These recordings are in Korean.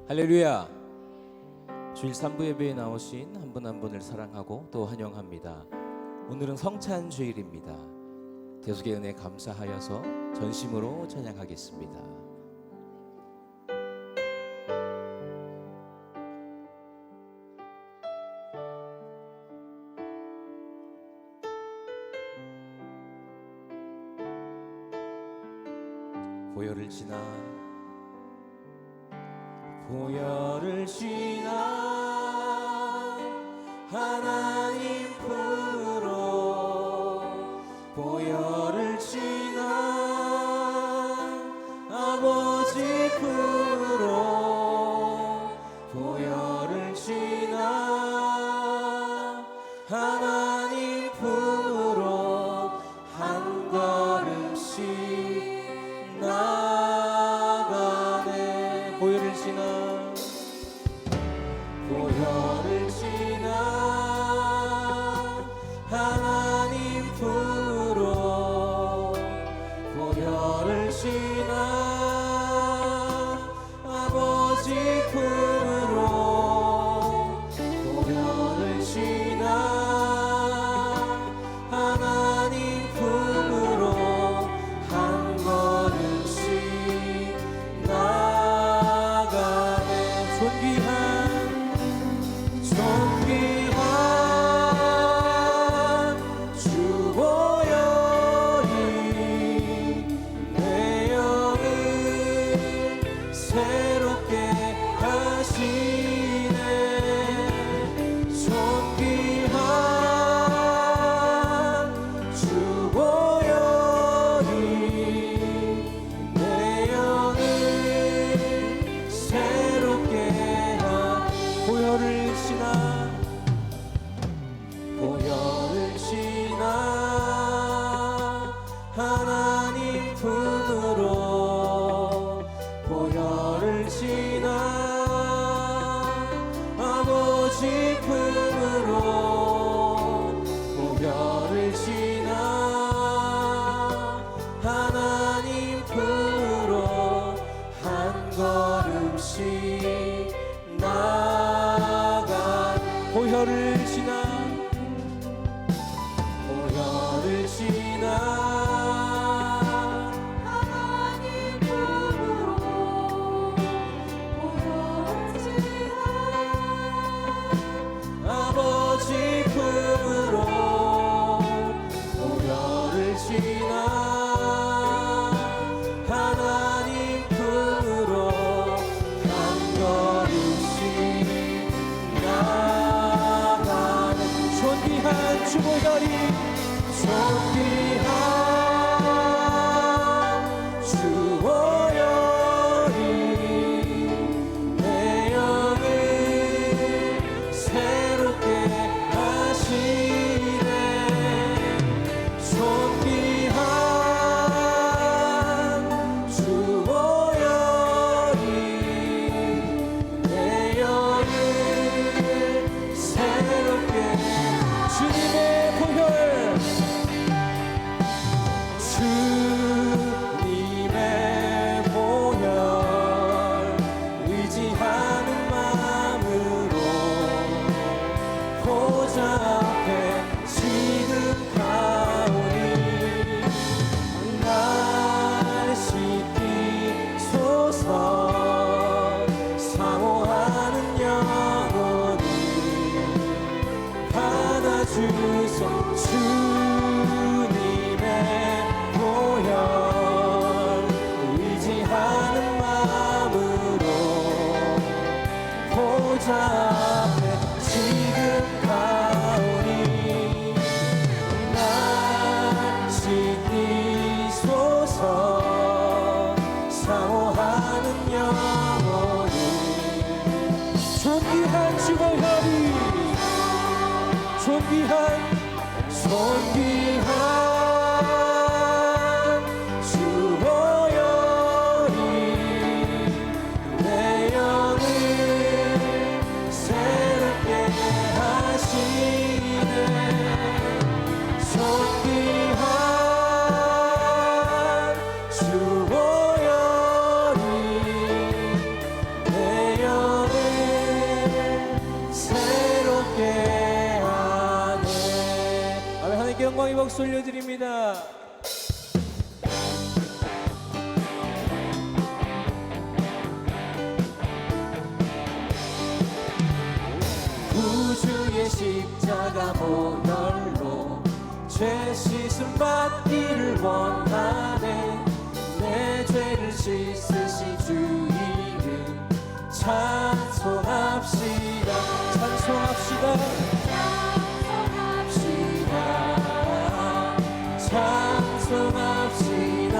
할렐루야. 주일 3부 예배에 나오신 한 분 한 분을 사랑하고 또 환영합니다. 오늘은 성찬 주일입니다. 대속의 은혜 감사하여서 전심으로 찬양하겠습니다. 보혈을 지나 하나님 품으로 보혈을 지나 아버지 품으로 보혈을 지나 하나님 품으로 한 걸음씩 나가네. 보혈을 지나 하나님 품으로 보혈을 지나 아버지 품으로 보혈을 지나 하나님 품으로 한 걸음씩 나가네. 존귀한 주 보혈이 내 영을 새롭게 하시네. 존귀한 주 보혈이 내 영을 새롭게 보혈을 지나 하나님 품으로 보혈을 지나 아버지 품으로 보혈을 지나 하나님 품으로 한 걸음씩 나가. 보혈을 지나 하나님 품으로 보혈을 지나 아버지 품으로 보혈을 지나 하나님 품으로 한 걸음씩 나가는 존귀한 주 보혈이 주 보혈이 내 영을 새롭게 하시네. 존귀한 주 보혈이 내 영을 새롭게. 주님의 보혈, 주님의 보혈 의지하는 마음으로 보좌 앞에 지금 가오니 날 씻기소서. 사모하는 영혼을 받아주소. 주님의 보혈 의지하는 마음으로 보좌 앞에 지금 가오니 날 씻기소서. 사모하는 영혼을. 존귀한 주 보혈이 존귀한 주 보혈이 내 영을 새롭게 하시네. 존귀한 주 보혈이 내 보혈로 죄 씻음 받기를 원하네. 내 죄를 씻으신 주 이름 찬송합시다. 찬송합시다. 찬송합시다.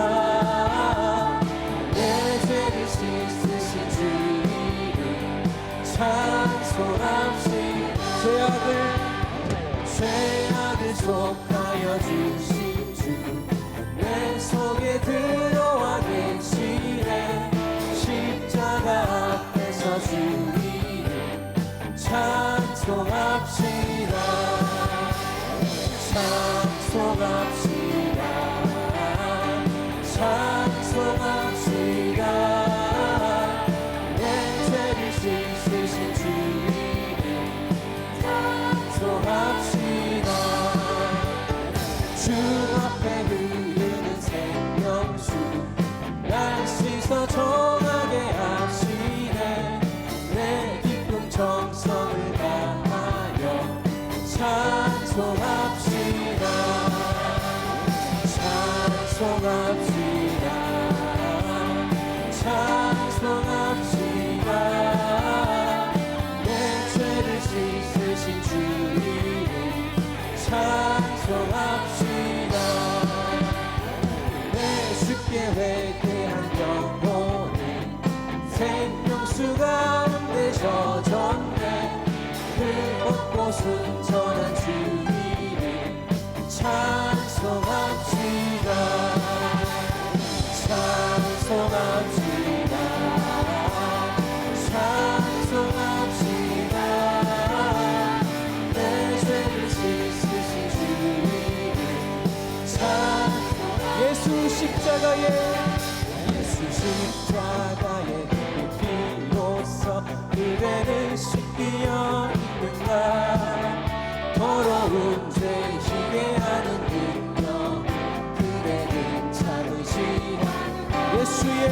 내 죄를 씻으신 주 이름 찬송합시다. 죄악을 속하여 주신 주 내 속에 들어와 계시네. 십자가 앞에서 주 이름 찬송합시다. 찬송합시다. 찬송합시다. 내 죄를 씻으신 주 이름 찬송합시다. 주 앞에 흐르는 생명수 날 씻어 정하게 하시네. 내 기쁨 정성을 다하여 찬송합시다. 찬송합시다. 찬송합시다. 내 죄를 씻으신 주 이름 찬송합시다. 내 쉽게 회개한 영혼은 생명수 가운데 젖었네. 흙없고 순전한 주 이름 찬송합시다. 찬송합시다. 찬송합시다. 내 죄를 씻으신 주 이름 찬송합시다. 예수 십자가에 비로소 그대는 씻기어 있는가. 더러운 죄 희게 하는 능력 그대는 참으시라. 예수의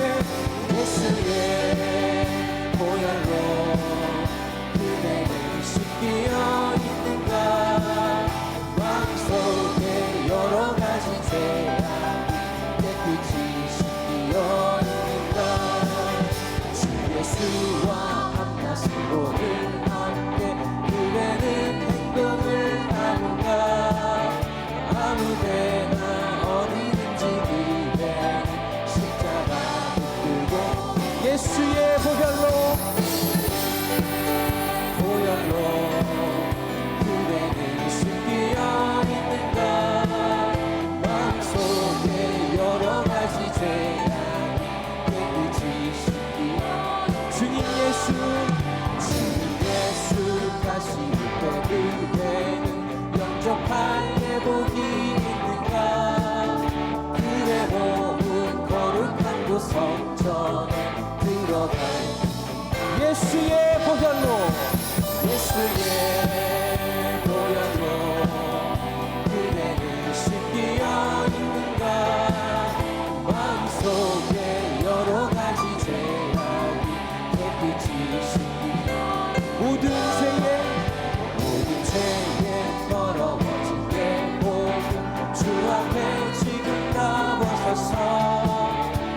보혈로 그대는 씻기어 있는가. 마음속에 여러 가지 죄악 깨끗이 씻기어 있는가. 주 예수와 함나시고를 함께 그대는 행동을 하는가. 아무데나 어디든지 그대는 십자가 붙들고 예수의 보혈로 그대는 씻기어 있는가. 마음속에 여러 가지 죄악 깨끗이 씻기어 주님 예수 가시는 때 그대는 영접할 예복이 있는가. 그대 몸은 거룩한 곳 성전에 들어갈 예수의 보혈로 그대는 씻기어 있는가. 마음속에 여러 가지 죄악이 깨끗이 씻기어 모든 죄에 더러워진 게 보고 주 앞에 지금 나와서서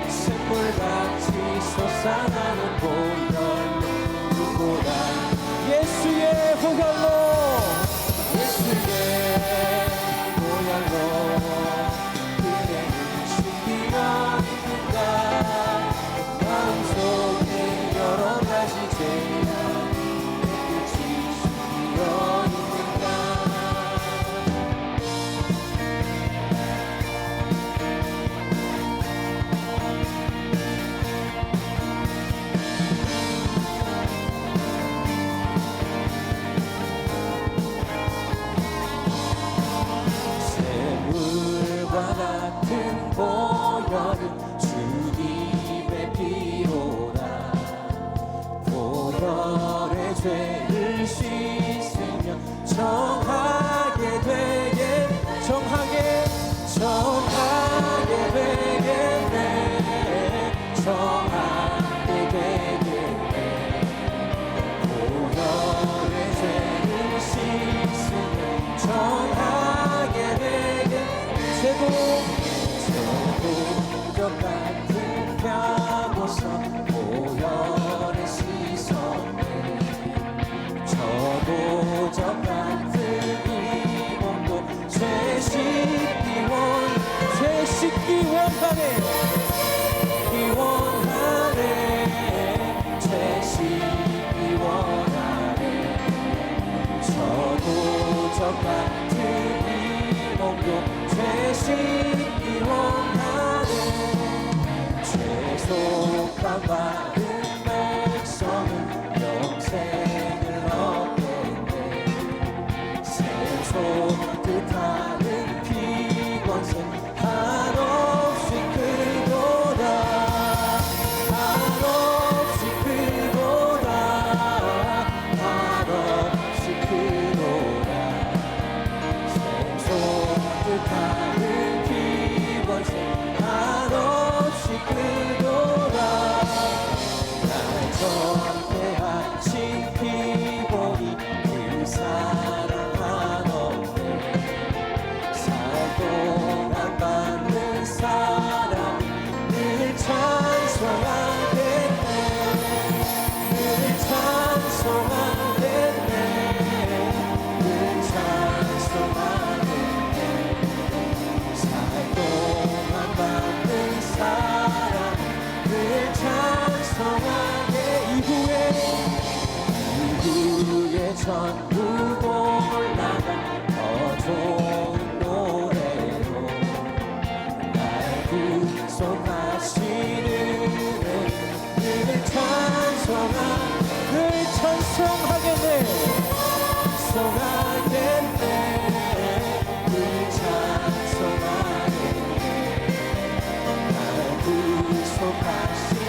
샘물같이 솟아나는 보혈로 누구보다 씻기 원하네. 죄 씻기 원하네. 저 도적 같은 이 몸도 죄 씻기 원하네. 죄속함 받은 백성은 영생을 얻겠네. 뜻하는 피권세 한없이 크도다. 한없이 크도다. 한없이 크도다. 생소 뜻하는 피권세 한없이 크도다. 날 전폐하신 피보이 그 사랑 동안 받는 사람 늘 찬송하겠네. 늘 찬송하겠네. 늘 찬송하겠네. 살 동안 받는 사람 늘 찬송하게. 이후에 전부 올라가 더 좋은 구속하시는 늘 찬송하겠네. 찬송하겠네. 늘 찬송하겠네. 날 구속하시는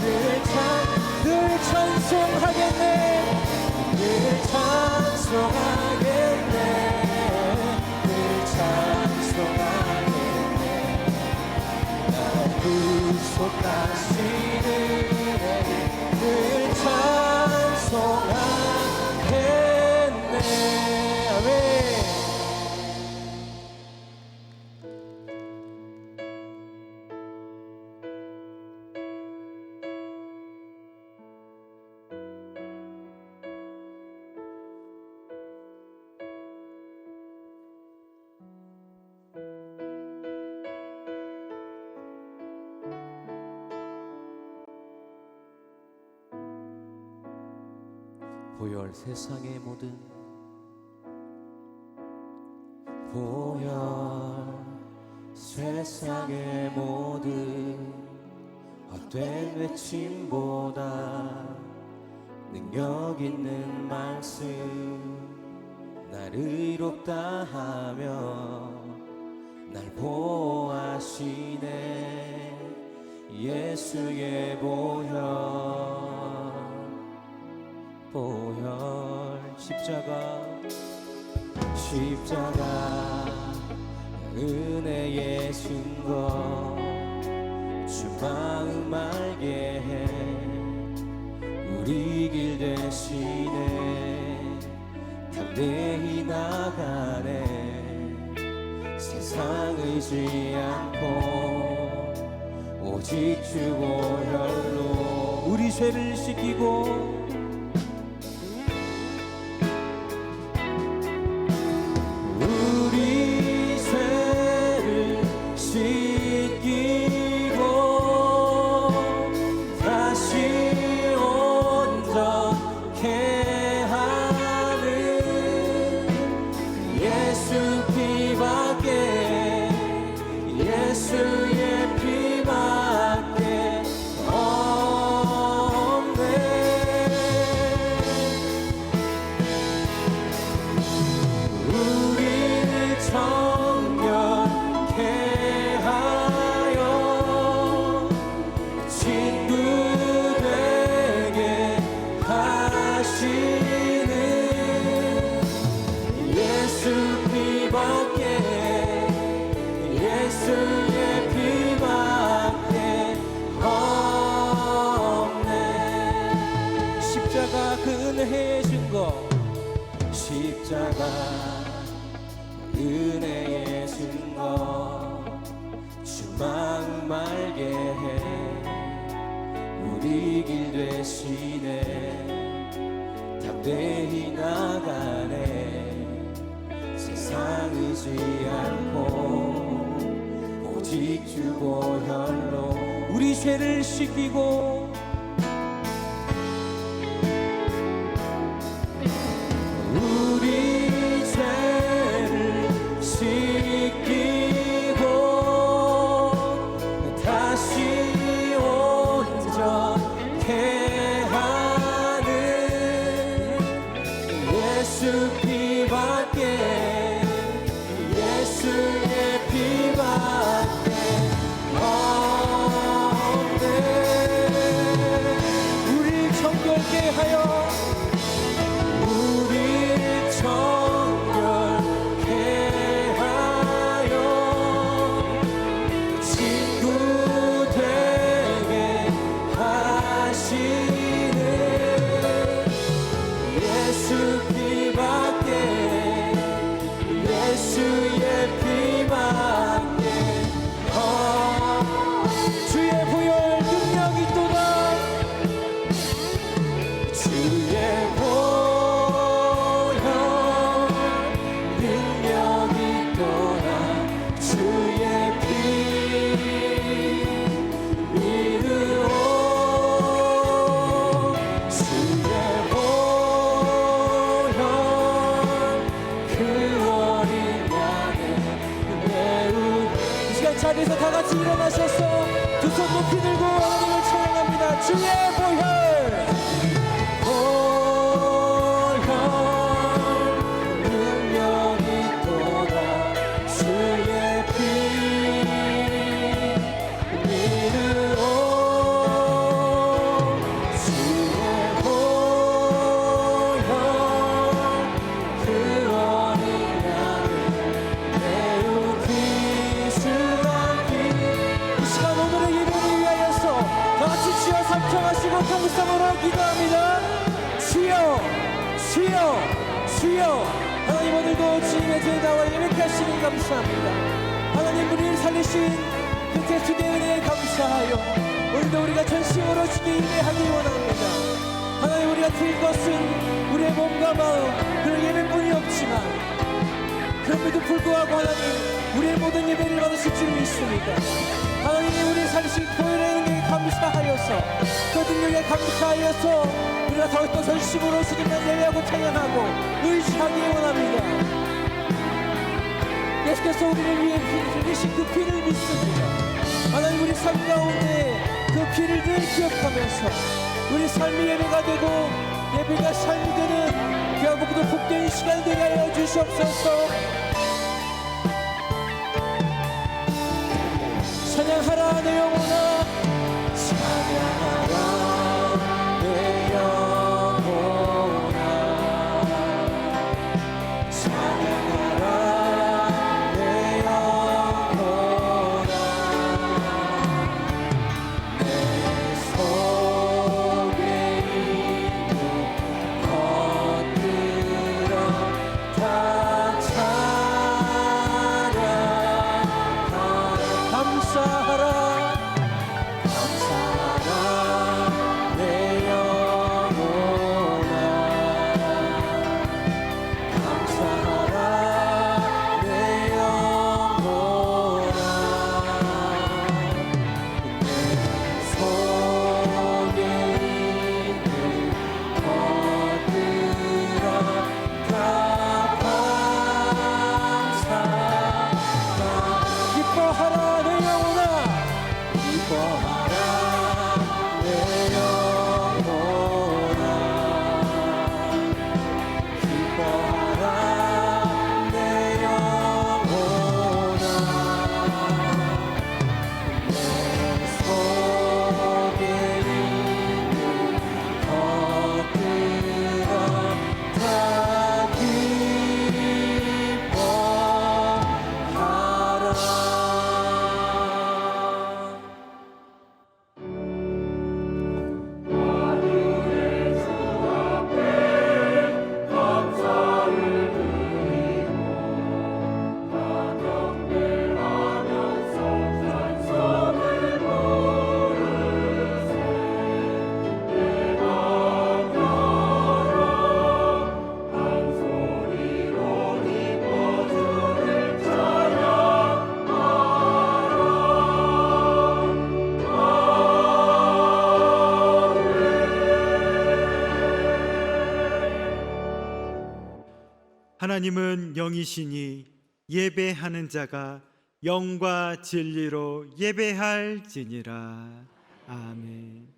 늘 찬송하겠네. 늘 찬송하겠네. 늘 찬송하겠네. 구속하시는 늘 찬송하겠네. 아멘. 보혈 세상의 모든 보혈 세상의 모든 헛된 외침보다 능력 있는 말씀 날 의롭다 하며 날 보호하시네. 예수의 보혈 십자가 은혜의 증거 주 마음 알게 해 우리 길 대신에 담대히 나가네. 세상 의지 않고 오직 주 보혈로 우리 죄를 씻기고 은혜의 증거 십자가 은혜의 증거 주 마음 알게 해 우리 길 대신에 담대히 나가네. 세상 의지 않고 오직 주 보혈로 우리 죄를 씻기고 우리 죄를 씻기고 다시 온전케 하는 예수 피밖에 예수의 피밖에 없네. 우리 정결케 하여 우리 정결케 하여 친구 되게 하시는 예수 피밖에 예수의 피밖에 주의 보혈 능력이 또다 주의 보혈 능력이 또다 주의 피 이르오 주의 보혈 그 어린 양의 매우 이 시간 자리에서 다 같이 일어나셔서 두 손 높이 들고 하나님을 찬양합니다. 주의 보혈 능력이 또다 주의 피 믿으오 주의 보혈 그 어린 양을 매우 귀중한 피. 이 시간 오늘의 예배를 위하여서 다 같이 주여 삼창하시고 통성으로 기도합니다. 주여 주여 주여 하나님 오늘도 주님의 죄에 나와 예배케 하시니 감사합니다. 하나님 우리를 살리신 그 대수의 은혜에 감사하여 오늘도 우리가 전심으로 주께 예배하기 원합니다. 하나님 우리가 드릴 것은 우리의 몸과 마음 그런 예배뿐이 없지만 그럼에도 불구하고 하나님 우리의 모든 예배를 받으실 줄 믿습니다. 하나님이 우리를 살리신 보혈의 능력에 감사하여서 그 능력에 감사하여서 우리가 더욱더 전심으로 주님만 예배하고 찬양하고 의지하기 원합니다. 예수께서 우리를 위해 흘리신 그 피를 믿습니다. 하나님 우리 삶 가운데 그 피를 늘 기억하면서 우리 삶이 예배가 되고 예배가 삶이 되는 귀하고도 복된 시간 되게 하여 주시옵소서. 찬양하라 내 영혼아 찬양하라 내 영혼아 찬양하라 내 영혼아 내 속에 있는 것들아 다 찬양하라 감사하라 감사하라 하나님은 영이시니 예배하는 자가 영과 진리로 예배할지니라. 아멘.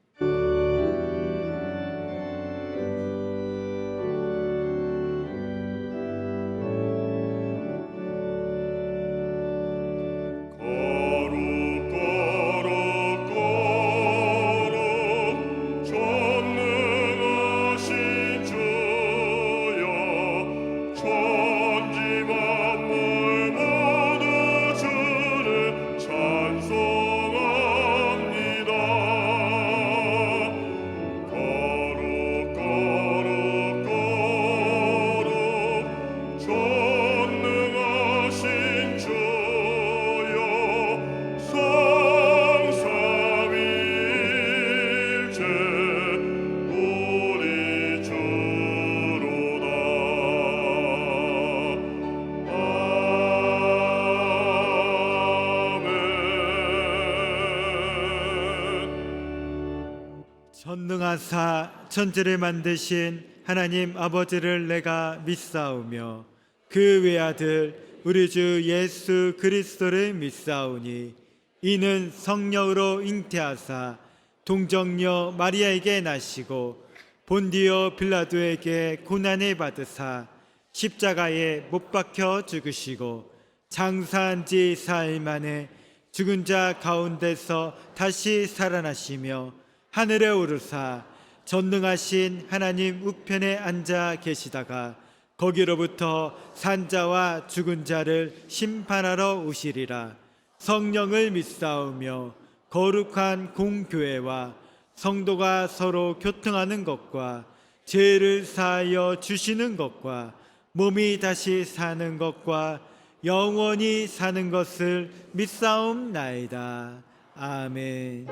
전능하사 천지를 만드신 하나님 아버지를 내가 믿사오며 그 외아들 우리 주 예수 그리스도를 믿사오니 이는 성령으로 잉태하사 동정녀 마리아에게 나시고 본디오 빌라도에게 고난을 받으사 십자가에 못 박혀 죽으시고 장사한 지 사흘 만에 죽은 자 가운데서 다시 살아나시며 하늘에 오르사 전능하신 하나님 우편에 앉아 계시다가 거기로부터 산자와 죽은 자를 심판하러 오시리라. 성령을 믿사오며 거룩한 공교회와 성도가 서로 교통하는 것과 죄를 사하여 주시는 것과 몸이 다시 사는 것과 영원히 사는 것을 믿사옵나이다. 아멘.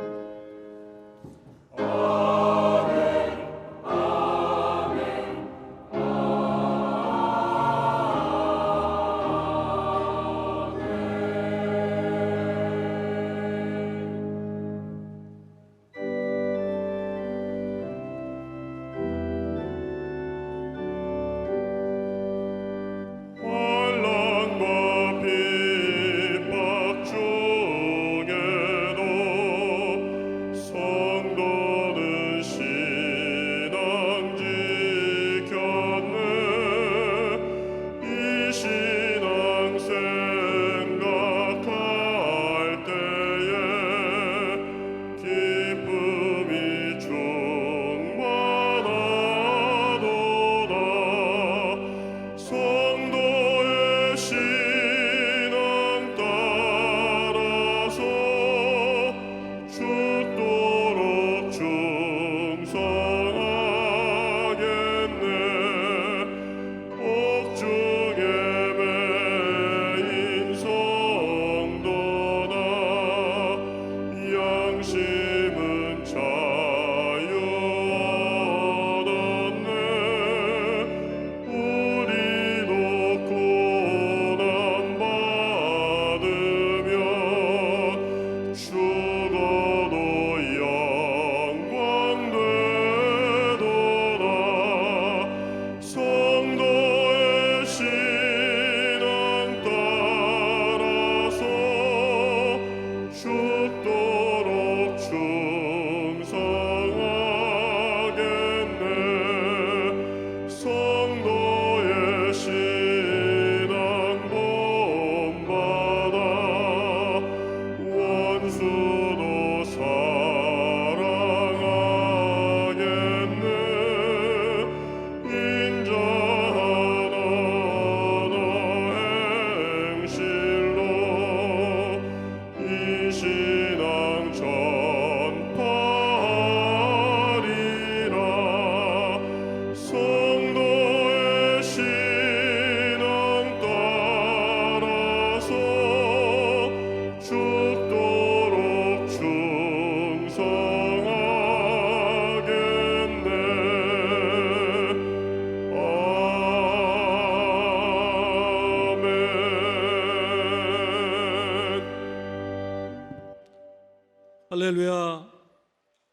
할렐루야.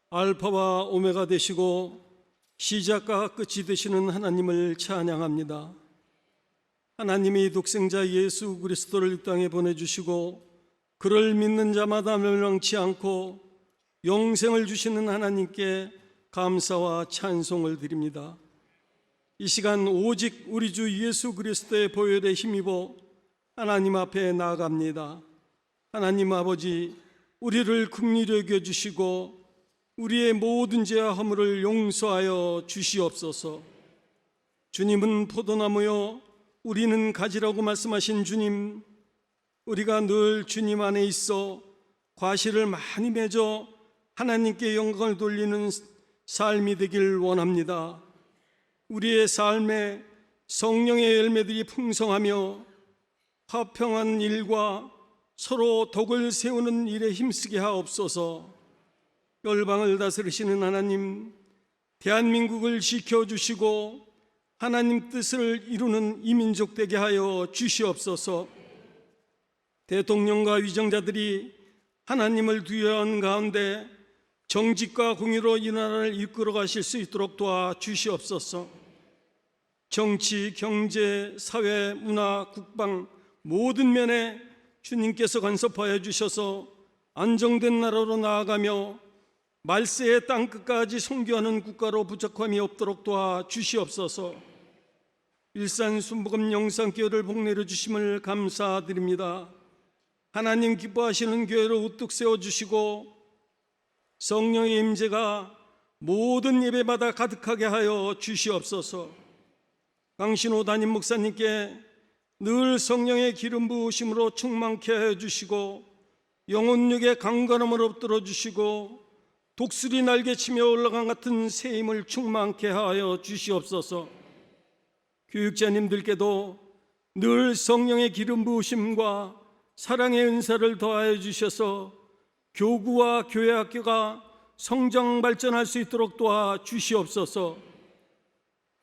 알파와 오메가 되시고 시작과 끝이 되시는 하나님을 찬양합니다. 하나님이 독생자 예수 그리스도를 이 땅에 보내주시고 그를 믿는 자마다 멸망치 않고 영생을 주시는 하나님께 감사와 찬송을 드립니다. 이 시간 오직 우리 주 예수 그리스도의 보혈에 힘입어 하나님 앞에 나아갑니다. 하나님 아버지, 우리를 긍휼히 여겨주시고 우리의 모든 죄와 허물을 용서하여 주시옵소서. 주님은 포도나무요 우리는 가지라고 말씀하신 주님, 우리가 늘 주님 안에 있어 과실을 많이 맺어 하나님께 영광을 돌리는 삶이 되길 원합니다. 우리의 삶에 성령의 열매들이 풍성하며 화평한 일과 서로 덕을 세우는 일에 힘쓰게 하옵소서. 열방을 다스리시는 하나님, 대한민국을 지켜주시고 하나님 뜻을 이루는 이민족 되게 하여 주시옵소서. 대통령과 위정자들이 하나님을 두려워하는 가운데 정직과 공의로 이 나라를 이끌어 가실 수 있도록 도와주시옵소서. 정치, 경제, 사회, 문화, 국방 모든 면에 주님께서 간섭하여 주셔서 안정된 나라로 나아가며 말세의 땅끝까지 선교하는 국가로 부족함이 없도록 도와주시옵소서. 일산 순복음 영상교회를 복내려 주심을 감사드립니다. 하나님 기뻐하시는 교회를 우뚝 세워주시고 성령의 임재가 모든 예배마다 가득하게 하여 주시옵소서. 강신호 담임 목사님께 늘 성령의 기름 부으심으로 충만케 하여 주시고 영혼육의 강건함을 엎드려 주시고 독수리 날개치며 올라간 같은 새 힘을 충만케 하여 주시옵소서. 교육자님들께도 늘 성령의 기름 부으심과 사랑의 은사를 더하여 주셔서 교구와 교회 학교가 성장 발전할 수 있도록 도와주시옵소서.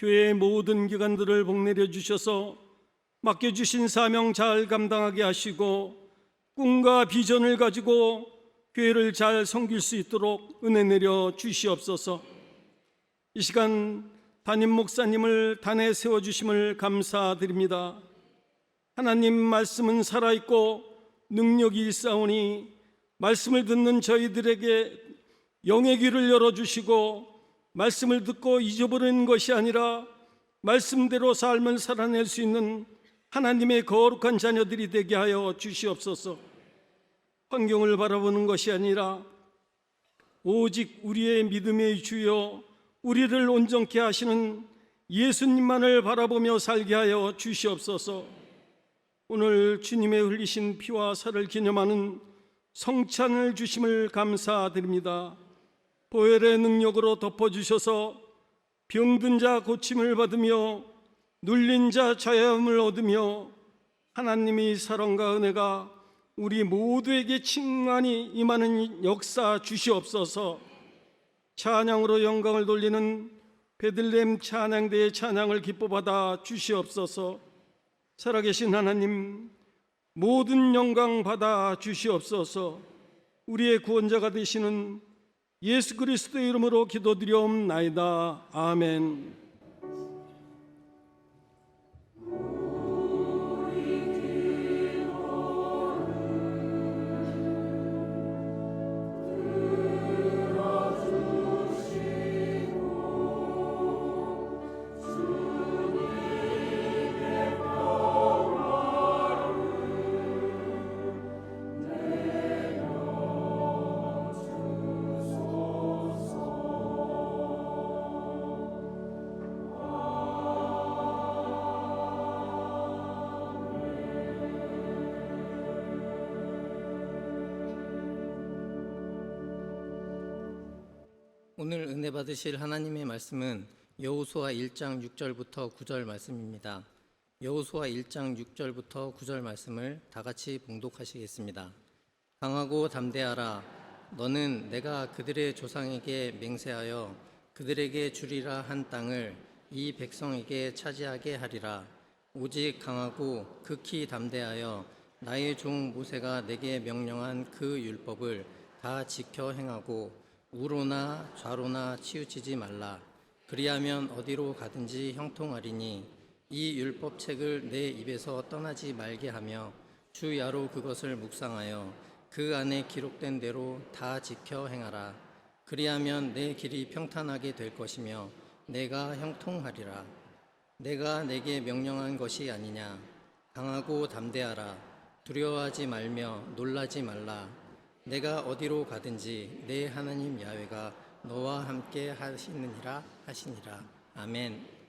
교회의 모든 기관들을 복내려 주셔서 맡겨주신 사명 잘 감당하게 하시고 꿈과 비전을 가지고 교회를 잘 섬길 수 있도록 은혜 내려 주시옵소서. 이 시간 담임 목사님을 단에 세워주심을 감사드립니다. 하나님 말씀은 살아있고 능력이 있사오니 말씀을 듣는 저희들에게 영의 귀를 열어주시고 말씀을 듣고 잊어버리는 것이 아니라 말씀대로 삶을 살아낼 수 있는 하나님의 거룩한 자녀들이 되게 하여 주시옵소서. 환경을 바라보는 것이 아니라 오직 우리의 믿음의 주여 우리를 온전케 하시는 예수님만을 바라보며 살게 하여 주시옵소서. 오늘 주님의 흘리신 피와 살을 기념하는 성찬을 주심을 감사드립니다. 보혈의 능력으로 덮어주셔서 병든 자 고침을 받으며 눌린 자 자유함을 얻으며 하나님의 사랑과 은혜가 우리 모두에게 충만히 임하는 역사 주시옵소서. 찬양으로 영광을 돌리는 베들레헴 찬양대의 찬양을 기뻐받아 주시옵소서. 살아계신 하나님, 모든 영광 받아 주시옵소서. 우리의 구원자가 되시는 예수 그리스도의 이름으로 기도드리옵나이다. 아멘. 오늘 은혜 받으실 하나님의 말씀은 여호수아 1장 6절부터 9절 말씀입니다. 여호수아 1장 6절부터 9절 말씀을 다 같이 봉독하시겠습니다. 강하고 담대하라. 너는 내가 그들의 조상에게 맹세하여 그들에게 주리라 한 땅을 이 백성에게 차지하게 하리라. 오직 강하고 극히 담대하여 나의 종 모세가 내게 명령한 그 율법을 다 지켜 행하고 우로나 좌로나 치우치지 말라. 그리하면 어디로 가든지 형통하리니 이 율법책을 내 입에서 떠나지 말게 하며 주야로 그것을 묵상하여 그 안에 기록된 대로 다 지켜 행하라. 그리하면 내 길이 평탄하게 될 것이며 내가 형통하리라. 내가 내게 명령한 것이 아니냐. 강하고 담대하라. 두려워하지 말며 놀라지 말라. 내가 어디로 가든지 내 하나님 야훼가 너와 함께 하시느니라 하시니라. 아멘.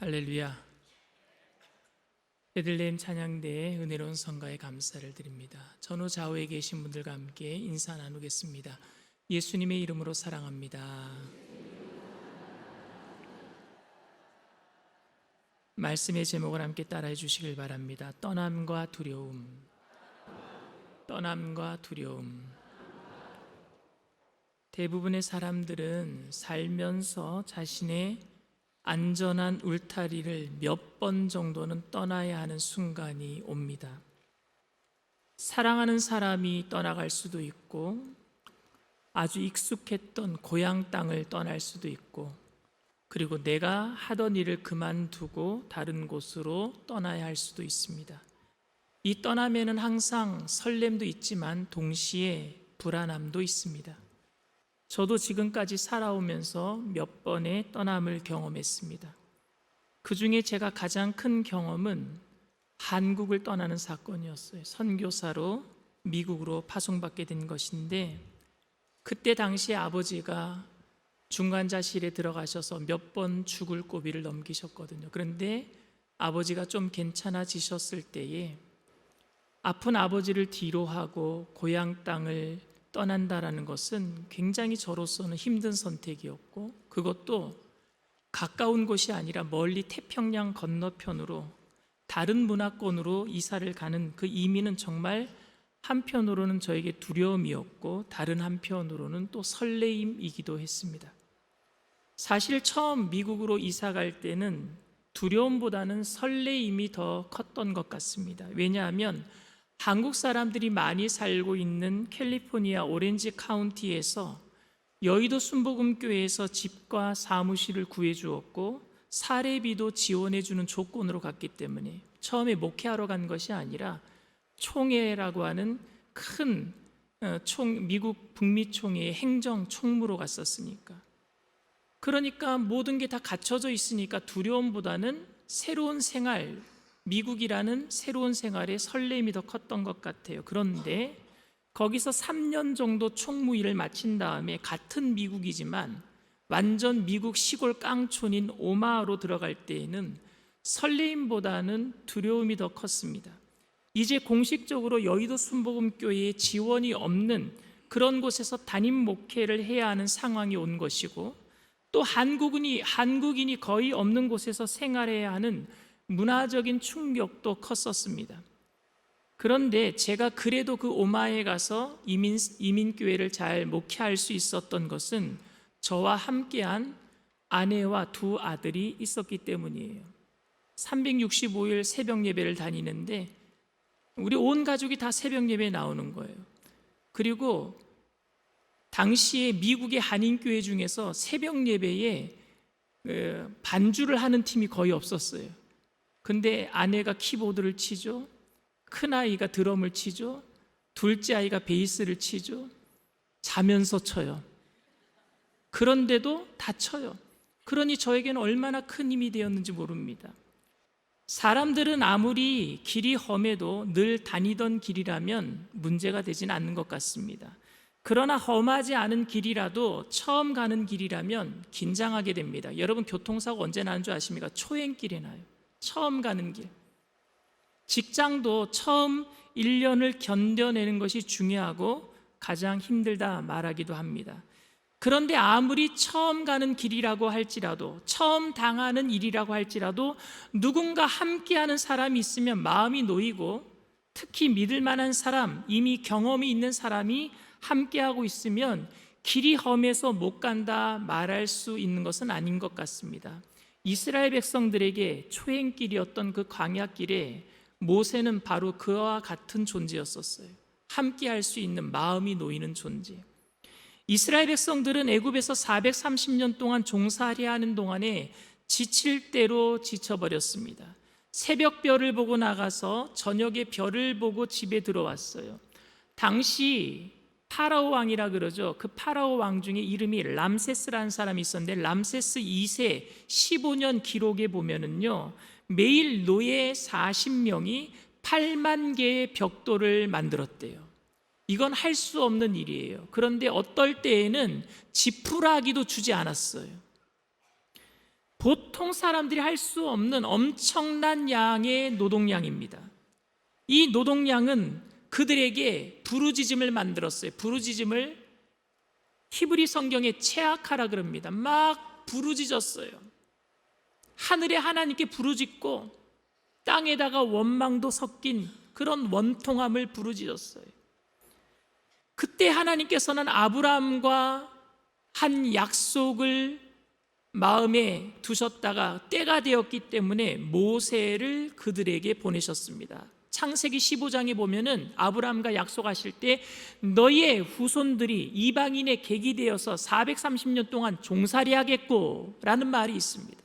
할렐루야. 베들레헴 찬양대의 은혜로운 성가에 감사를 드립니다. 전후 좌우에 계신 분들과 함께 인사 나누겠습니다. 예수님의 이름으로 사랑합니다. 말씀의 제목을 함께 따라해 주시길 바랍니다. 떠남과 두려움. 떠남과 두려움. 대부분의 사람들은 살면서 자신의 안전한 울타리를 몇 번 정도는 떠나야 하는 순간이 옵니다. 사랑하는 사람이 떠나갈 수도 있고, 아주 익숙했던 고향 땅을 떠날 수도 있고, 그리고 내가 하던 일을 그만두고 다른 곳으로 떠나야 할 수도 있습니다. 이 떠남에는 항상 설렘도 있지만 동시에 불안함도 있습니다. 저도 지금까지 살아오면서 몇 번의 떠남을 경험했습니다. 그 중에 제가 가장 큰 경험은 한국을 떠나는 사건이었어요. 선교사로 미국으로 파송받게 된 것인데, 그때 당시에 아버지가 중환자실에 들어가셔서 몇 번 죽을 고비를 넘기셨거든요. 그런데 아버지가 좀 괜찮아지셨을 때에 아픈 아버지를 뒤로 하고 고향 땅을 떠난다라는 것은 굉장히 저로서는 힘든 선택이었고, 그것도 가까운 곳이 아니라 멀리 태평양 건너편으로 다른 문화권으로 이사를 가는 그 이민은 정말 한편으로는 저에게 두려움이었고 다른 한편으로는 또 설레임이기도 했습니다. 사실 처음 미국으로 이사 갈 때는 두려움보다는 설레임이 더 컸던 것 같습니다. 왜냐하면 한국 사람들이 많이 살고 있는 캘리포니아 오렌지 카운티에서 여의도 순복음교회에서 집과 사무실을 구해주었고 사례비도 지원해주는 조건으로 갔기 때문에 처음에 목회하러 간 것이 아니라 총회라고 하는 큰 미국 북미 총회의 행정 총무로 갔었으니까, 그러니까 모든 게 다 갖춰져 있으니까 두려움보다는 새로운 생활, 미국이라는 새로운 생활의 설렘이 더 컸던 것 같아요. 그런데 거기서 3년 정도 총무 일을 마친 다음에 같은 미국이지만 완전 미국 시골 깡촌인 오마하로 들어갈 때에는 설레임보다는 두려움이 더 컸습니다. 이제 공식적으로 여의도 순복음교회에 지원이 없는 그런 곳에서 담임 목회를 해야 하는 상황이 온 것이고, 또 한국인이 거의 없는 곳에서 생활해야 하는 문화적인 충격도 컸었습니다. 그런데 제가 그래도 그 오마에 가서 이민교회를 잘 목회할 수 있었던 것은 저와 함께한 아내와 두 아들이 있었기 때문이에요. 365일 새벽 예배를 다니는데 우리 온 가족이 다 새벽 예배에 나오는 거예요. 그리고 당시에 미국의 한인교회 중에서 새벽 예배에 반주를 하는 팀이 거의 없었어요. 근데 아내가 키보드를 치죠, 큰아이가 드럼을 치죠, 둘째 아이가 베이스를 치죠, 자면서 쳐요. 그런데도 다 쳐요. 그러니 저에게는 얼마나 큰 힘이 되었는지 모릅니다. 사람들은 아무리 길이 험해도 늘 다니던 길이라면 문제가 되진 않는 것 같습니다. 그러나 험하지 않은 길이라도 처음 가는 길이라면 긴장하게 됩니다. 여러분, 교통사고 언제 나는 줄 아십니까? 초행길에 나요. 처음 가는 길. 직장도 처음 1년을 견뎌내는 것이 중요하고 가장 힘들다 말하기도 합니다. 그런데 아무리 처음 가는 길이라고 할지라도, 처음 당하는 일이라고 할지라도 누군가 함께하는 사람이 있으면 마음이 놓이고, 특히 믿을 만한 사람, 이미 경험이 있는 사람이 함께하고 있으면 길이 험해서 못 간다 말할 수 있는 것은 아닌 것 같습니다. 이스라엘 백성들에게 초행길이었던 그 광야길에 모세는 바로 그와 같은 존재였었어요. 함께할 수 있는 마음이 놓이는 존재. 이스라엘 백성들은 애굽에서 430년 동안 종살이 하는 동안에 지칠 대로 지쳐버렸습니다. 새벽별을 보고 나가서 저녁에 별을 보고 집에 들어왔어요. 당시 파라오 왕이라 그러죠. 그 파라오 왕 중에 이름이 람세스라는 사람이 있었는데, 람세스 2세 15년 기록에 보면은요, 매일 노예 40명이 8만 개의 벽돌을 만들었대요. 이건 할 수 없는 일이에요. 그런데 어떨 때에는 지푸라기도 주지 않았어요. 보통 사람들이 할 수 없는 엄청난 양의 노동량입니다. 이 노동량은 그들에게 부르짖음을 만들었어요. 부르짖음을 히브리 성경에 체악하라 그럽니다. 막 부르짖었어요. 하늘에 하나님께 부르짖고 땅에다가 원망도 섞인 그런 원통함을 부르짖었어요. 그때 하나님께서는 아브라함과 한 약속을 마음에 두셨다가 때가 되었기 때문에 모세를 그들에게 보내셨습니다. 창세기 15장에 보면은 아브라함과 약속하실 때 너희의 후손들이 이방인의 객이 되어서 430년 동안 종살이하겠고 라는 말이 있습니다.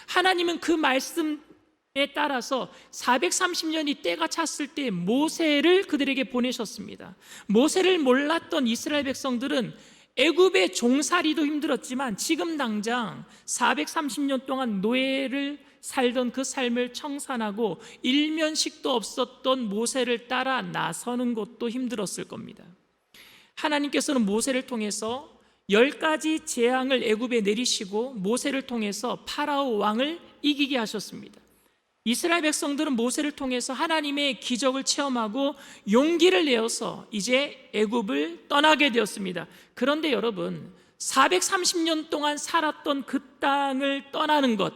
하나님은 그 말씀에 따라서 430년이 때가 찼을 때 모세를 그들에게 보내셨습니다. 모세를 몰랐던 이스라엘 백성들은 애굽의 종살이도 힘들었지만 지금 당장 430년 동안 노예를 살던 그 삶을 청산하고 일면식도 없었던 모세를 따라 나서는 것도 힘들었을 겁니다. 하나님께서는 모세를 통해서 10가지 재앙을 애굽에 내리시고 모세를 통해서 파라오 왕을 이기게 하셨습니다. 이스라엘 백성들은 모세를 통해서 하나님의 기적을 체험하고 용기를 내어서 이제 애굽을 떠나게 되었습니다. 그런데 여러분, 430년 동안 살았던 그 땅을 떠나는 것,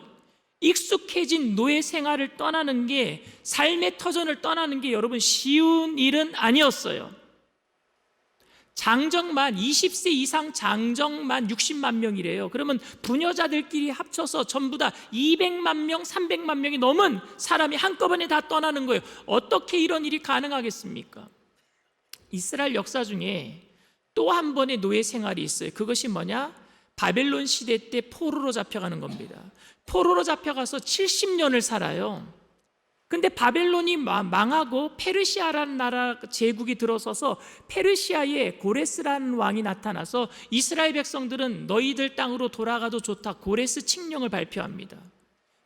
익숙해진 노예 생활을 떠나는 게, 삶의 터전을 떠나는 게 여러분 쉬운 일은 아니었어요. 장정만 20세 이상 장정만 60만 명이래요. 그러면 부녀자들끼리 합쳐서 전부 다 200만 명, 300만 명이 넘은 사람이 한꺼번에 다 떠나는 거예요. 어떻게 이런 일이 가능하겠습니까? 이스라엘 역사 중에 또 한 번의 노예 생활이 있어요. 그것이 뭐냐? 바벨론 시대 때 포로로 잡혀가는 겁니다. 포로로 잡혀가서 70년을 살아요. 근데 바벨론이 망하고 페르시아라는 나라 제국이 들어서서 페르시아에 고레스라는 왕이 나타나서 이스라엘 백성들은 너희들 땅으로 돌아가도 좋다, 고레스 칙령을 발표합니다.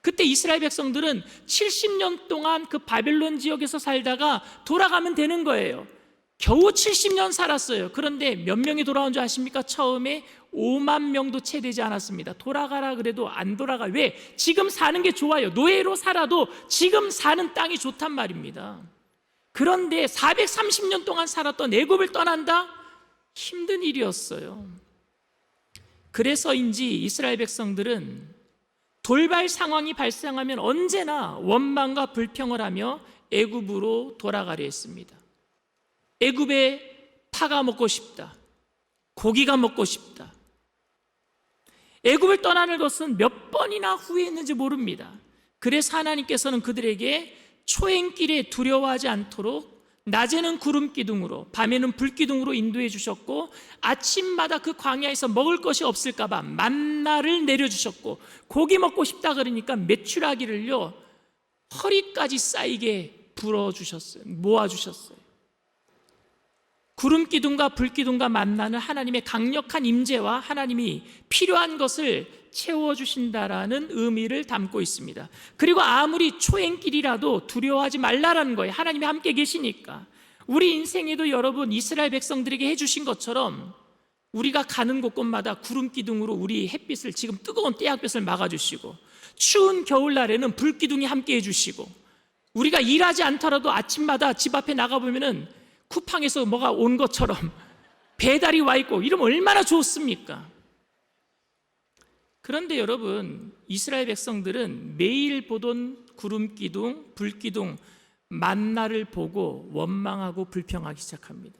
그때 이스라엘 백성들은 70년 동안 그 바벨론 지역에서 살다가 돌아가면 되는 거예요. 겨우 70년 살았어요. 그런데 몇 명이 돌아온 줄 아십니까? 처음에 5만 명도 채 되지 않았습니다. 돌아가라 그래도 안 돌아가. 왜? 지금 사는 게 좋아요. 노예로 살아도 지금 사는 땅이 좋단 말입니다. 그런데 430년 동안 살았던 애굽을 떠난다? 힘든 일이었어요. 그래서인지 이스라엘 백성들은 돌발 상황이 발생하면 언제나 원망과 불평을 하며 애굽으로 돌아가려 했습니다. 애굽에 파가 먹고 싶다, 고기가 먹고 싶다. 애굽을 떠나는 것은 몇 번이나 후회했는지 모릅니다. 그래서 하나님께서는 그들에게 초행길에 두려워하지 않도록 낮에는 구름 기둥으로 밤에는 불 기둥으로 인도해 주셨고, 아침마다 그 광야에서 먹을 것이 없을까 봐 만나를 내려주셨고, 고기 먹고 싶다 그러니까 메추라기를요 허리까지 쌓이게 불어주셨어요. 모아주셨어요. 구름 기둥과 불 기둥과 만나는 하나님의 강력한 임재와 하나님이 필요한 것을 채워주신다라는 의미를 담고 있습니다. 그리고 아무리 초행길이라도 두려워하지 말라라는 거예요. 하나님이 함께 계시니까. 우리 인생에도 여러분 이스라엘 백성들에게 해주신 것처럼 우리가 가는 곳곳마다 구름 기둥으로 우리 햇빛을, 지금 뜨거운 태양빛을 막아주시고, 추운 겨울날에는 불 기둥이 함께 해주시고, 우리가 일하지 않더라도 아침마다 집 앞에 나가보면은 쿠팡에서 뭐가 온 것처럼 배달이 와 있고, 이러면 얼마나 좋습니까? 그런데 여러분, 이스라엘 백성들은 매일 보던 구름 기둥, 불 기둥, 만나를 보고 원망하고 불평하기 시작합니다.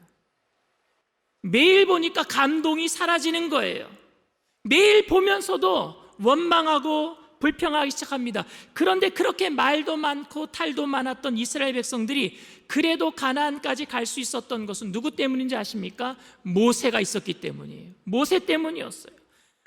매일 보니까 감동이 사라지는 거예요. 매일 보면서도 원망하고 불평하기 시작합니다. 그런데 그렇게 말도 많고 탈도 많았던 이스라엘 백성들이 그래도 가나안까지 갈 수 있었던 것은 누구 때문인지 아십니까? 모세가 있었기 때문이에요. 모세 때문이었어요.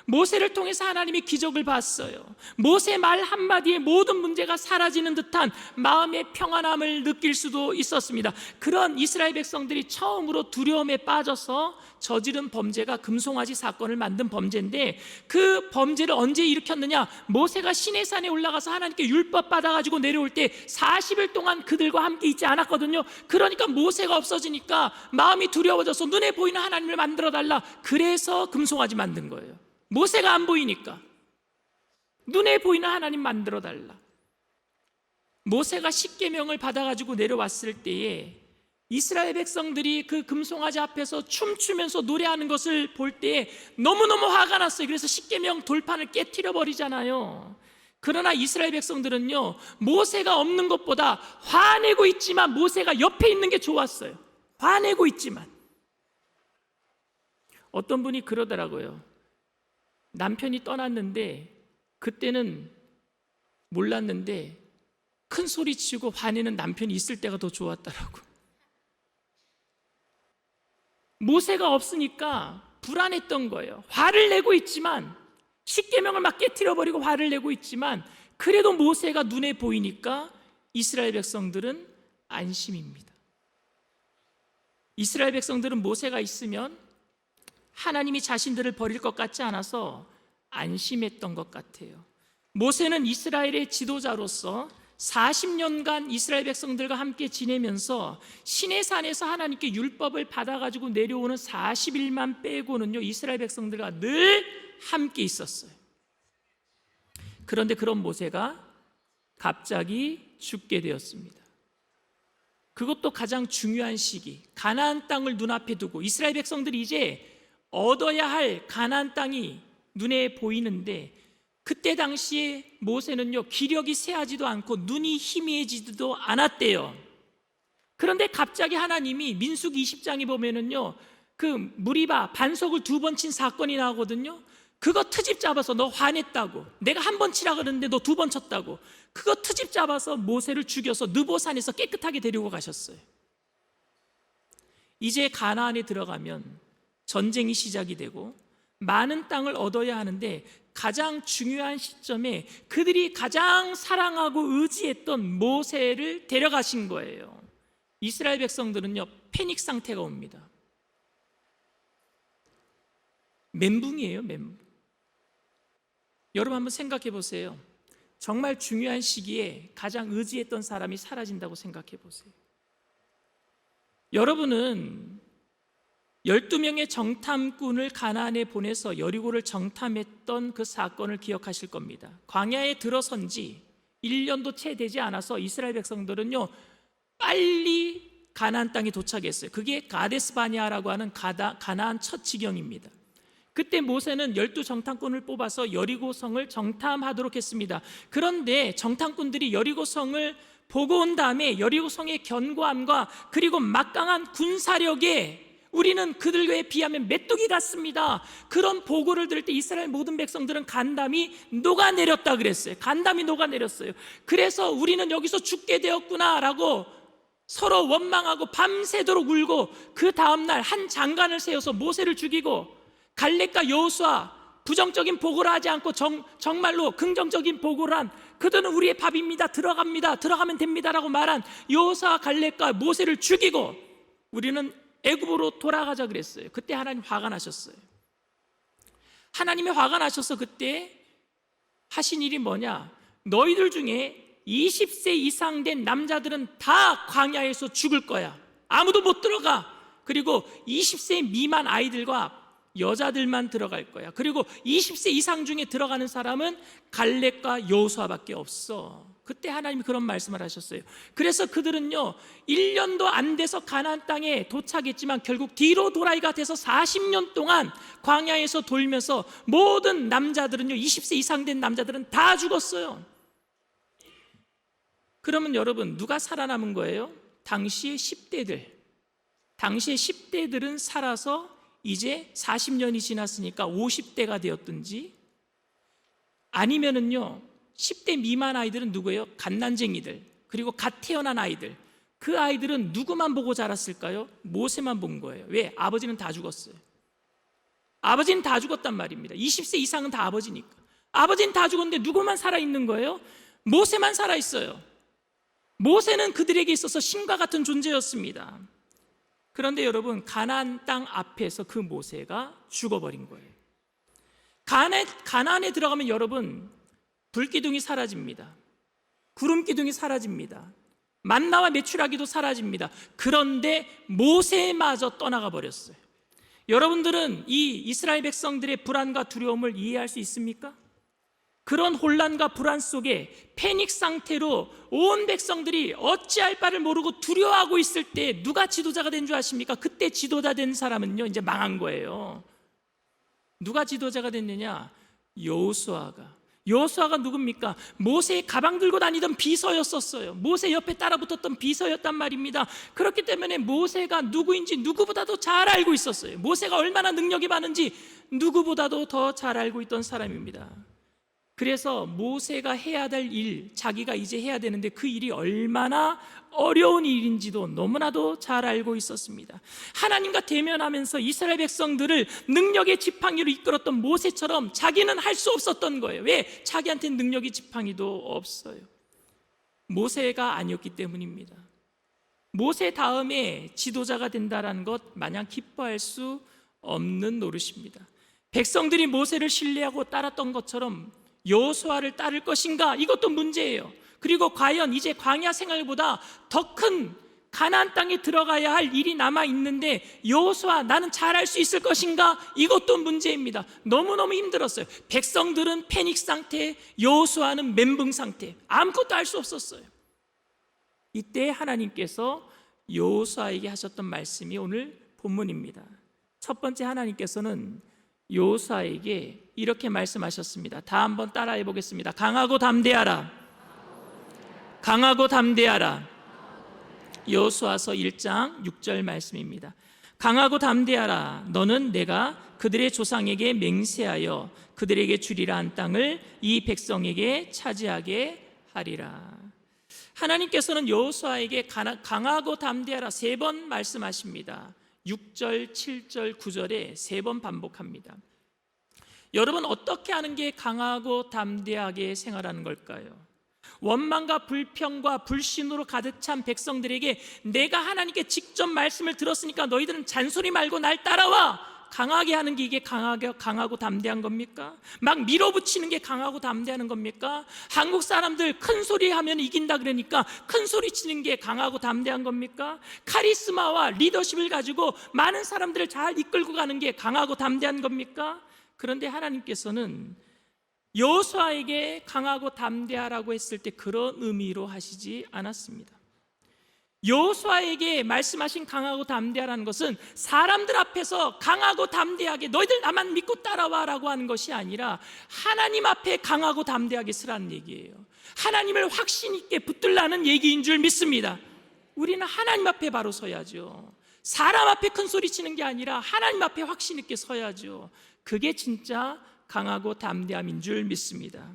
모세를 통해서 하나님이 기적을 봤어요. 모세 말 한마디에 모든 문제가 사라지는 듯한 마음의 평안함을 느낄 수도 있었습니다. 그런 이스라엘 백성들이 처음으로 두려움에 빠져서 저지른 범죄가 금송아지 사건을 만든 범죄인데, 그 범죄를 언제 일으켰느냐? 모세가 시내산에 올라가서 하나님께 율법 받아가지고 내려올 때 40일 동안 그들과 함께 있지 않았거든요. 그러니까 모세가 없어지니까 마음이 두려워져서 눈에 보이는 하나님을 만들어달라. 그래서 금송아지 만든 거예요. 모세가 안 보이니까 눈에 보이는 하나님 만들어달라. 모세가 십계명을 받아가지고 내려왔을 때에 이스라엘 백성들이 그 금송아지 앞에서 춤추면서 노래하는 것을 볼 때에 너무너무 화가 났어요. 그래서 십계명 돌판을 깨트려 버리잖아요. 그러나 이스라엘 백성들은요, 모세가 없는 것보다 화내고 있지만 모세가 옆에 있는 게 좋았어요. 화내고 있지만 어떤 분이 그러더라고요. 남편이 떠났는데 그때는 몰랐는데 큰 소리 치고 화내는 남편이 있을 때가 더 좋았다라고. 모세가 없으니까 불안했던 거예요. 화를 내고 있지만, 십계명을 막 깨트려버리고 화를 내고 있지만, 그래도 모세가 눈에 보이니까 이스라엘 백성들은 안심입니다. 이스라엘 백성들은 모세가 있으면 하나님이 자신들을 버릴 것 같지 않아서 안심했던 것 같아요. 모세는 이스라엘의 지도자로서 40년간 이스라엘 백성들과 함께 지내면서 시내산에서 하나님께 율법을 받아가지고 내려오는 40일만 빼고는요, 이스라엘 백성들과 늘 함께 있었어요. 그런데 그런 모세가 갑자기 죽게 되었습니다. 그것도 가장 중요한 시기, 가나안 땅을 눈앞에 두고 이스라엘 백성들이 이제 얻어야 할 가나안 땅이 눈에 보이는데, 그때 당시에 모세는요, 기력이 쇠하지도 않고 눈이 희미해지지도 않았대요. 그런데 갑자기 하나님이 민수기 20장에 보면은요, 그 무리바 반석을 2번 친 사건이 나오거든요. 그거 트집 잡아서 너 화냈다고, 내가 1번 치라 그랬는데 너 2번 쳤다고, 그거 트집 잡아서 모세를 죽여서 느보산에서 깨끗하게 데리고 가셨어요. 이제 가나안에 들어가면 전쟁이 시작이 되고 많은 땅을 얻어야 하는데, 가장 중요한 시점에 그들이 가장 사랑하고 의지했던 모세를 데려가신 거예요. 이스라엘 백성들은요, 패닉 상태가 옵니다. 멘붕이에요, 멘붕. 여러분 한번 생각해 보세요. 정말 중요한 시기에 가장 의지했던 사람이 사라진다고 생각해 보세요. 여러분은 12명의 정탐꾼을 가나안에 보내서 여리고를 정탐했던 그 사건을 기억하실 겁니다. 광야에 들어선 지 1년도 채 되지 않아서 이스라엘 백성들은요, 빨리 가나안 땅에 도착했어요. 그게 가데스바니아라고 하는 가나안 첫 지경입니다. 그때 모세는 12 정탐꾼을 뽑아서 여리고성을 정탐하도록 했습니다. 그런데 정탐꾼들이 여리고성을 보고 온 다음에 여리고성의 견고함과 그리고 막강한 군사력에 우리는 그들과에 비하면 메뚜기 같습니다, 그런 보고를 들을 때 이스라엘 모든 백성들은 간담이 녹아내렸다 그랬어요. 간담이 녹아내렸어요. 그래서 우리는 여기서 죽게 되었구나라고 서로 원망하고 밤새도록 울고, 그 다음날 한 장관을 세워서 모세를 죽이고, 갈렙과 여호수아 부정적인 보고를 하지 않고 정말로 긍정적인 보고를 한, 그들은 우리의 밥입니다, 들어가면 됩니다라고 말한 여호수아 갈렙과 모세를 죽이고 우리는 애굽으로 돌아가자 그랬어요. 그때 하나님 화가 나셨어요. 하나님이 화가 나셔서 그때 하신 일이 뭐냐, 너희들 중에 20세 이상 된 남자들은 다 광야에서 죽을 거야, 아무도 못 들어가. 그리고 20세 미만 아이들과 여자들만 들어갈 거야. 그리고 20세 이상 중에 들어가는 사람은 갈렙과 여호수아밖에 없어. 그때 하나님이 그런 말씀을 하셨어요. 그래서 그들은요, 1년도 안 돼서 가나안 땅에 도착했지만 결국 뒤로 돌아이가 돼서 40년 동안 광야에서 돌면서 모든 남자들은요, 20세 이상 된 남자들은 다 죽었어요. 그러면 여러분, 누가 살아남은 거예요? 당시의 10대들. 당시의 10대들은 살아서 이제 40년이 지났으니까 50대가 되었든지, 아니면은요 10대 미만 아이들은 누구예요? 갓난쟁이들, 그리고 갓 태어난 아이들. 그 아이들은 누구만 보고 자랐을까요? 모세만 본 거예요. 왜? 아버지는 다 죽었어요. 아버지는 다 죽었단 말입니다. 20세 이상은 다 아버지니까. 아버지는 다 죽었는데 누구만 살아있는 거예요? 모세만 살아있어요. 모세는 그들에게 있어서 신과 같은 존재였습니다. 그런데 여러분, 가나안 땅 앞에서 그 모세가 죽어버린 거예요. 가나안에 들어가면 여러분, 불기둥이 사라집니다. 구름기둥이 사라집니다. 만나와 메추라기도 사라집니다. 그런데 모세마저 떠나가 버렸어요. 여러분들은 이 이스라엘 백성들의 불안과 두려움을 이해할 수 있습니까? 그런 혼란과 불안 속에 패닉 상태로 온 백성들이 어찌할 바를 모르고 두려워하고 있을 때 누가 지도자가 된 줄 아십니까? 그때 지도자 된 사람은요, 이제 망한 거예요. 누가 지도자가 됐느냐? 여호수아가. 여호수아가 누굽니까? 모세의 가방 들고 다니던 비서였었어요. 모세 옆에 따라붙었던 비서였단 말입니다. 그렇기 때문에 모세가 누구인지 누구보다도 잘 알고 있었어요. 모세가 얼마나 능력이 많은지 누구보다도 더 잘 알고 있던 사람입니다. 그래서 모세가 해야 될 일, 자기가 이제 해야 되는데 그 일이 얼마나 어려운 일인지도 너무나도 잘 알고 있었습니다. 하나님과 대면하면서 이스라엘 백성들을 능력의 지팡이로 이끌었던 모세처럼 자기는 할 수 없었던 거예요. 왜? 자기한테는 능력의 지팡이도 없어요. 모세가 아니었기 때문입니다. 모세 다음에 지도자가 된다는 것 마냥 기뻐할 수 없는 노릇입니다. 백성들이 모세를 신뢰하고 따랐던 것처럼 여호수아를 따를 것인가? 이것도 문제예요. 그리고 과연 이제 광야 생활보다 더 큰 가나안 땅에 들어가야 할 일이 남아 있는데 여호수아 나는 잘할 수 있을 것인가? 이것도 문제입니다. 너무너무 힘들었어요. 백성들은 패닉 상태, 여호수아는 멘붕 상태, 아무것도 할 수 없었어요. 이때 하나님께서 여호수아에게 하셨던 말씀이 오늘 본문입니다. 첫 번째, 하나님께서는 여호수아에게 이렇게 말씀하셨습니다. 다 한번 따라해 보겠습니다. 강하고 담대하라. 강하고 담대하라. 여호수아서 1장 6절 말씀입니다. 강하고 담대하라. 너는 내가 그들의 조상에게 맹세하여 그들에게 주리라 한 땅을 이 백성에게 차지하게 하리라. 하나님께서는 여호수아에게 강하고 담대하라 3번 말씀하십니다. 6절, 7절, 9절에 3번 반복합니다. 여러분, 어떻게 하는 게 강하고 담대하게 생활하는 걸까요? 원망과 불평과 불신으로 가득 찬 백성들에게 내가 하나님께 직접 말씀을 들었으니까 너희들은 잔소리 말고 날 따라와, 강하게 하는 게 이게 강하고 담대한 겁니까? 막 밀어붙이는 게 강하고 담대하는 겁니까? 한국 사람들 큰 소리 하면 이긴다 그러니까 큰 소리 치는 게 강하고 담대한 겁니까? 카리스마와 리더십을 가지고 많은 사람들을 잘 이끌고 가는 게 강하고 담대한 겁니까? 그런데 하나님께서는 여호수아에게 강하고 담대하라고 했을 때 그런 의미로 하시지 않았습니다. 여호수아에게 말씀하신 강하고 담대하라는 것은 사람들 앞에서 강하고 담대하게 너희들 나만 믿고 따라와라고 하는 것이 아니라 하나님 앞에 강하고 담대하게 서라는 얘기예요. 하나님을 확신 있게 붙들라는 얘기인 줄 믿습니다. 우리는 하나님 앞에 바로 서야죠. 사람 앞에 큰 소리 치는 게 아니라 하나님 앞에 확신 있게 서야죠. 그게 진짜 강하고 담대함인 줄 믿습니다.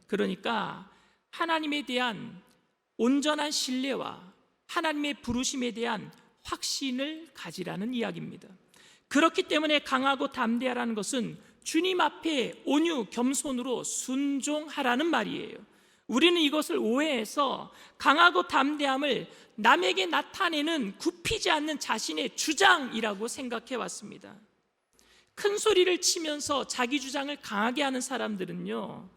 그러니까 하나님에 대한 온전한 신뢰와 하나님의 부르심에 대한 확신을 가지라는 이야기입니다. 그렇기 때문에 강하고 담대하라는 것은 주님 앞에 온유 겸손으로 순종하라는 말이에요. 우리는 이것을 오해해서 강하고 담대함을 남에게 나타내는 굽히지 않는 자신의 주장이라고 생각해 왔습니다. 큰 소리를 치면서 자기 주장을 강하게 하는 사람들은요,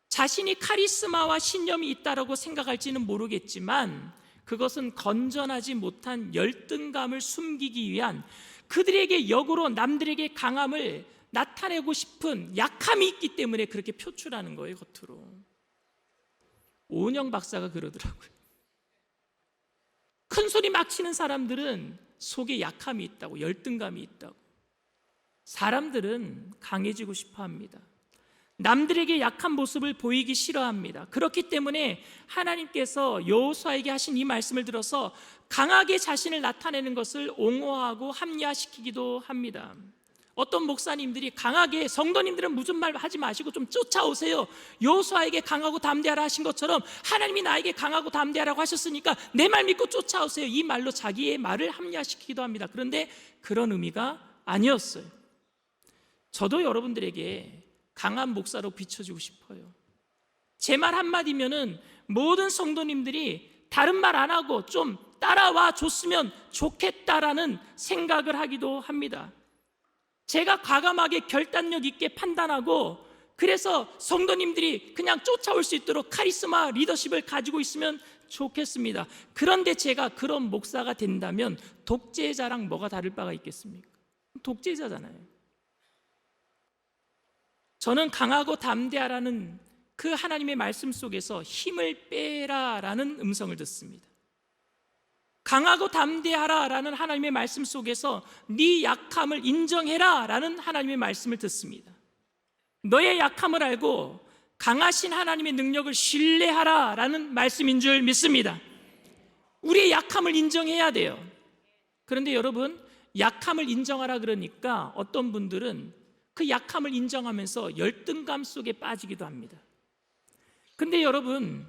자신이 카리스마와 신념이 있다라고 생각할지는 모르겠지만 그것은 건전하지 못한 열등감을 숨기기 위한, 그들에게 역으로 남들에게 강함을 나타내고 싶은 약함이 있기 때문에 그렇게 표출하는 거예요, 겉으로. 오은영 박사가 그러더라고요. 큰 소리 막 치는 사람들은 속에 약함이 있다고, 열등감이 있다고. 사람들은 강해지고 싶어 합니다. 남들에게 약한 모습을 보이기 싫어합니다. 그렇기 때문에 하나님께서 여호수아에게 하신 이 말씀을 들어서 강하게 자신을 나타내는 것을 옹호하고 합리화시키기도 합니다. 어떤 목사님들이 강하게, 성도님들은 무슨 말 하지 마시고 좀 쫓아오세요. 여호수아에게 강하고 담대하라 하신 것처럼 하나님이 나에게 강하고 담대하라고 하셨으니까 내 말 믿고 쫓아오세요. 이 말로 자기의 말을 합리화시키기도 합니다. 그런데 그런 의미가 아니었어요. 저도 여러분들에게 강한 목사로 비춰지고 싶어요. 제 말 한마디면은 모든 성도님들이 다른 말 안 하고 좀 따라와 줬으면 좋겠다라는 생각을 하기도 합니다. 제가 과감하게 결단력 있게 판단하고, 그래서 성도님들이 그냥 쫓아올 수 있도록 카리스마, 리더십을 가지고 있으면 좋겠습니다. 그런데 제가 그런 목사가 된다면 독재자랑 뭐가 다를 바가 있겠습니까? 독재자잖아요. 저는 강하고 담대하라는 그 하나님의 말씀 속에서 힘을 빼라라는 음성을 듣습니다. 강하고 담대하라라는 하나님의 말씀 속에서 네 약함을 인정해라라는 하나님의 말씀을 듣습니다. 너의 약함을 알고 강하신 하나님의 능력을 신뢰하라라는 말씀인 줄 믿습니다. 우리의 약함을 인정해야 돼요. 그런데 여러분, 약함을 인정하라 그러니까 어떤 분들은 그 약함을 인정하면서 열등감 속에 빠지기도 합니다. 근데 여러분,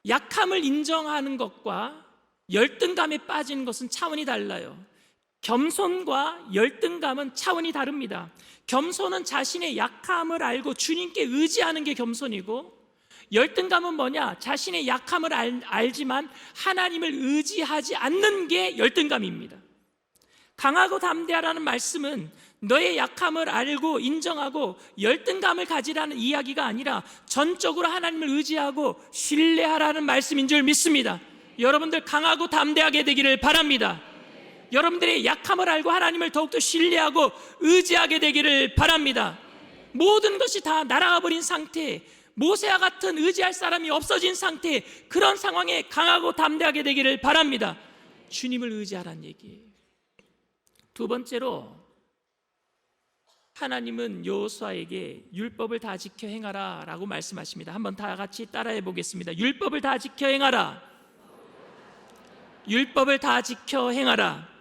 약함을 인정하는 것과 열등감에 빠지는 것은 차원이 달라요. 겸손과 열등감은 차원이 다릅니다. 겸손은 자신의 약함을 알고 주님께 의지하는 게 겸손이고, 열등감은 뭐냐? 자신의 약함을 알지만 하나님을 의지하지 않는 게 열등감입니다. 강하고 담대하라는 말씀은 너의 약함을 알고 인정하고 열등감을 가지라는 이야기가 아니라 전적으로 하나님을 의지하고 신뢰하라는 말씀인 줄 믿습니다. 여러분들 강하고 담대하게 되기를 바랍니다. 여러분들의 약함을 알고 하나님을 더욱더 신뢰하고 의지하게 되기를 바랍니다. 모든 것이 다 날아가 버린 상태, 모세와 같은 의지할 사람이 없어진 상태, 그런 상황에 강하고 담대하게 되기를 바랍니다. 주님을 의지하라는 얘기예요. 두 번째로, 하나님은 여호수아에게 율법을 다 지켜 행하라 라고 말씀하십니다. 한번 다 같이 따라해 보겠습니다. 율법을 다 지켜 행하라. 율법을 다 지켜 행하라.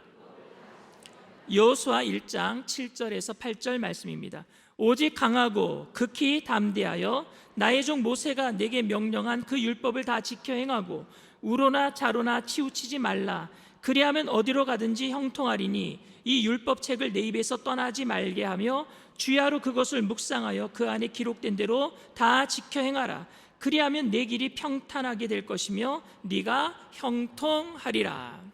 여호수아 1장 7절에서 8절 말씀입니다. 오직 강하고 극히 담대하여 나의 종 모세가 내게 명령한 그 율법을 다 지켜 행하고 우로나 자로나 치우치지 말라. 그리하면 어디로 가든지 형통하리니 이 율법책을 내 입에서 떠나지 말게 하며 주야로 그것을 묵상하여 그 안에 기록된 대로 다 지켜 행하라. 그리하면 내 길이 평탄하게 될 것이며 네가 형통하리라.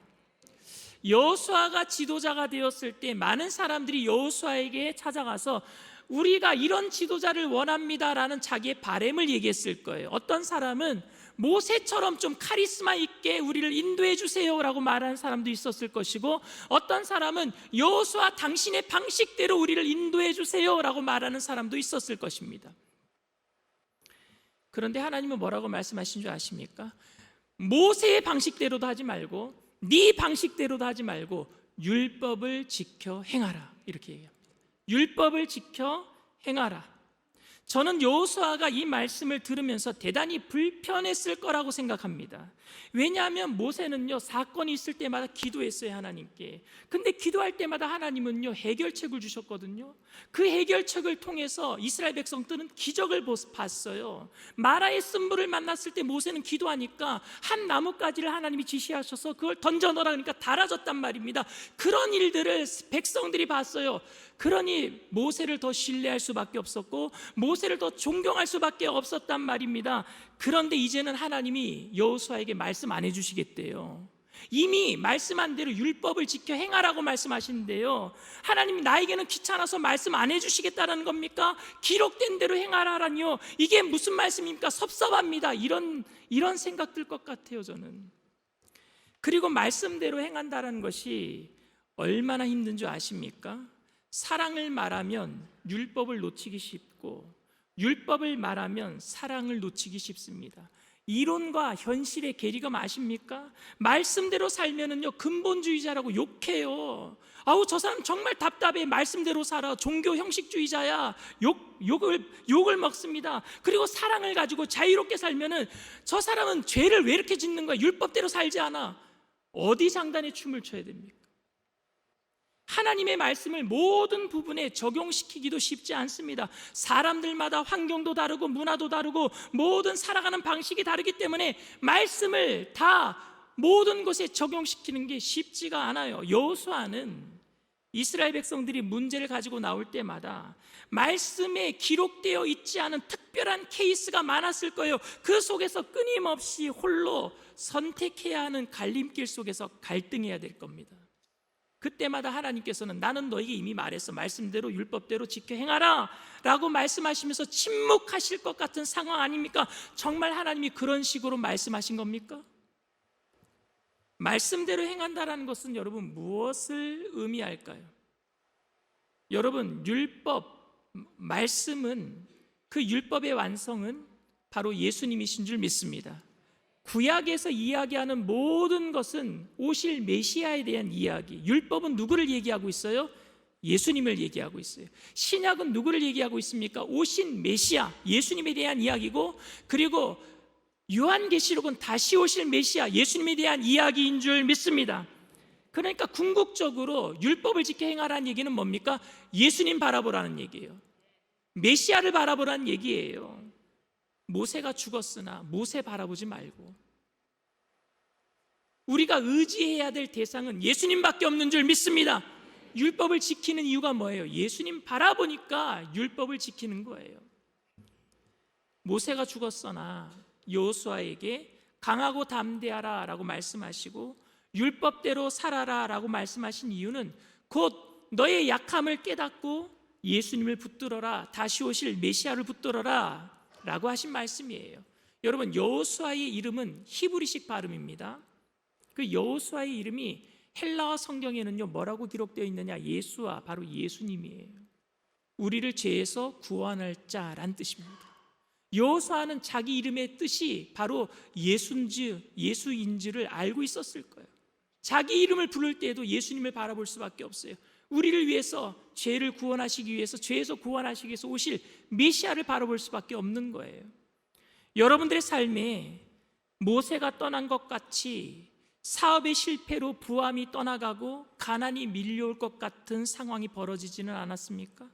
여호수아가 지도자가 되었을 때 많은 사람들이 여호수아에게 찾아가서 우리가 이런 지도자를 원합니다라는 자기의 바램을 얘기했을 거예요. 어떤 사람은 모세처럼 좀 카리스마 있게 우리를 인도해 주세요라고 말하는 사람도 있었을 것이고, 어떤 사람은 여호수아 당신의 방식대로 우리를 인도해 주세요라고 말하는 사람도 있었을 것입니다. 그런데 하나님은 뭐라고 말씀하신 줄 아십니까? 모세의 방식대로도 하지 말고 네 방식대로도 하지 말고 율법을 지켜 행하라, 이렇게 얘기합니다. 율법을 지켜 행하라. 저는 여호수아가 이 말씀을 들으면서 대단히 불편했을 거라고 생각합니다. 왜냐하면 모세는요, 사건이 있을 때마다 기도했어요, 하나님께. 근데 기도할 때마다 하나님은요, 해결책을 주셨거든요. 그 해결책을 통해서 이스라엘 백성들은 기적을 봤어요. 마라의 쓴물을 만났을 때 모세는 기도하니까 한 나뭇가지를 하나님이 지시하셔서 그걸 던져넣으라 그러니까 달아졌단 말입니다. 그런 일들을 백성들이 봤어요. 그러니 모세를 더 신뢰할 수밖에 없었고 모세를 더 존경할 수밖에 없었단 말입니다. 그런데 이제는 하나님이 여호수아에게 말씀 안 해주시겠대요. 이미 말씀한 대로 율법을 지켜 행하라고 말씀하시는데요, 하나님이 나에게는 귀찮아서 말씀 안 해주시겠다는 겁니까? 기록된 대로 행하라라니요, 이게 무슨 말씀입니까? 섭섭합니다. 이런 생각 들 것 같아요, 저는. 그리고 말씀대로 행한다는 것이 얼마나 힘든 줄 아십니까? 사랑을 말하면 율법을 놓치기 쉽고 율법을 말하면 사랑을 놓치기 쉽습니다. 이론과 현실의 괴리감 아십니까? 말씀대로 살면은요, 근본주의자라고 욕해요. 아우, 저 사람 정말 답답해. 말씀대로 살아. 종교 형식주의자야. 욕을 먹습니다. 그리고 사랑을 가지고 자유롭게 살면은 저 사람은 죄를 왜 이렇게 짓는 거야? 율법대로 살지 않아. 어디 장단에 춤을 춰야 됩니까? 하나님의 말씀을 모든 부분에 적용시키기도 쉽지 않습니다. 사람들마다 환경도 다르고 문화도 다르고 모든 살아가는 방식이 다르기 때문에 말씀을 다 모든 곳에 적용시키는 게 쉽지가 않아요. 여호수아는 이스라엘 백성들이 문제를 가지고 나올 때마다 말씀에 기록되어 있지 않은 특별한 케이스가 많았을 거예요. 그 속에서 끊임없이 홀로 선택해야 하는 갈림길 속에서 갈등해야 될 겁니다. 그때마다 하나님께서는 나는 너에게 이미 말했어. 말씀대로 율법대로 지켜 행하라 라고 말씀하시면서 침묵하실 것 같은 상황 아닙니까? 정말 하나님이 그런 식으로 말씀하신 겁니까? 말씀대로 행한다는 것은 여러분 무엇을 의미할까요? 여러분, 율법, 말씀은, 그 율법의 완성은 바로 예수님이신 줄 믿습니다. 구약에서 이야기하는 모든 것은 오실 메시아에 대한 이야기, 율법은 누구를 얘기하고 있어요? 예수님을 얘기하고 있어요. 신약은 누구를 얘기하고 있습니까? 오신 메시아, 예수님에 대한 이야기고, 그리고 요한계시록은 다시 오실 메시아, 예수님에 대한 이야기인 줄 믿습니다. 그러니까 궁극적으로 율법을 지켜 행하라는 얘기는 뭡니까? 예수님 바라보라는 얘기예요. 메시아를 바라보라는 얘기예요. 모세가 죽었으나 모세 바라보지 말고 우리가 의지해야 될 대상은 예수님밖에 없는 줄 믿습니다. 율법을 지키는 이유가 뭐예요? 예수님 바라보니까 율법을 지키는 거예요. 모세가 죽었으나 여호수아에게 강하고 담대하라 라고 말씀하시고 율법대로 살아라 라고 말씀하신 이유는 곧 너의 약함을 깨닫고 예수님을 붙들어라, 다시 오실 메시아를 붙들어라 라고 하신 말씀이에요. 여러분, 여호수아의 이름은 히브리식 발음입니다. 그 여호수아의 이름이 헬라어 성경에는요 뭐라고 기록되어 있느냐? 예수와, 바로 예수님이에요. 우리를 죄에서 구원할 자란 뜻입니다. 여호수아는 자기 이름의 뜻이 바로 예수인지를 알고 있었을 거예요. 자기 이름을 부를 때에도 예수님을 바라볼 수밖에 없어요. 우리를 위해서, 죄를 구원하시기 위해서, 죄에서 구원하시기 위해서 오실 메시아를 바라볼 수밖에 없는 거예요. 여러분들의 삶에 모세가 떠난 것 같이 사업의 실패로 부함이 떠나가고 가난이 밀려올 것 같은 상황이 벌어지지는 않았습니까?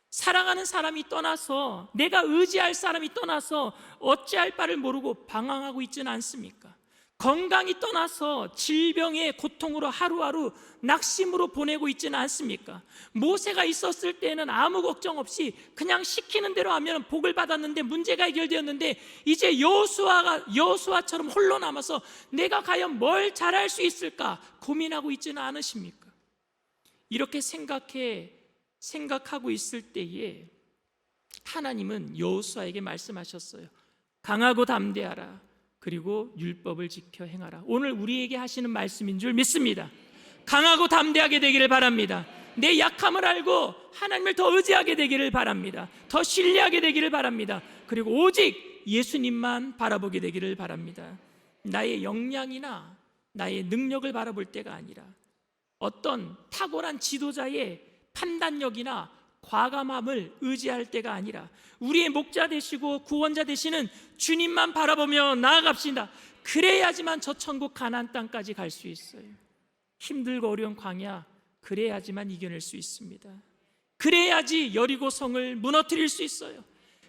사랑하는 사람이 떠나서, 내가 의지할 사람이 떠나서 어찌할 바를 모르고 방황하고 있지는 않습니까? 건강이 떠나서 질병의 고통으로 하루하루 낙심으로 보내고 있지는 않습니까? 모세가 있었을 때는 아무 걱정 없이 그냥 시키는 대로 하면 복을 받았는데 문제가 해결되었는데, 이제 여호수아처럼 홀로 남아서 내가 과연 뭘 잘할 수 있을까 고민하고 있지는 않으십니까? 이렇게 생각하고 있을 때에 하나님은 여호수아에게 말씀하셨어요. 강하고 담대하라. 그리고 율법을 지켜 행하라. 오늘 우리에게 하시는 말씀인 줄 믿습니다. 강하고 담대하게 되기를 바랍니다. 내 약함을 알고 하나님을 더 의지하게 되기를 바랍니다. 더 신뢰하게 되기를 바랍니다. 그리고 오직 예수님만 바라보게 되기를 바랍니다. 나의 역량이나 나의 능력을 바라볼 때가 아니라 어떤 탁월한 지도자의 판단력이나 과감함을 의지할 때가 아니라 우리의 목자 되시고 구원자 되시는 주님만 바라보며 나아갑시다. 그래야지만 저 천국 가나안 땅까지 갈 수 있어요. 힘들고 어려운 광야, 그래야지만 이겨낼 수 있습니다. 그래야지 여리고 성을 무너뜨릴 수 있어요.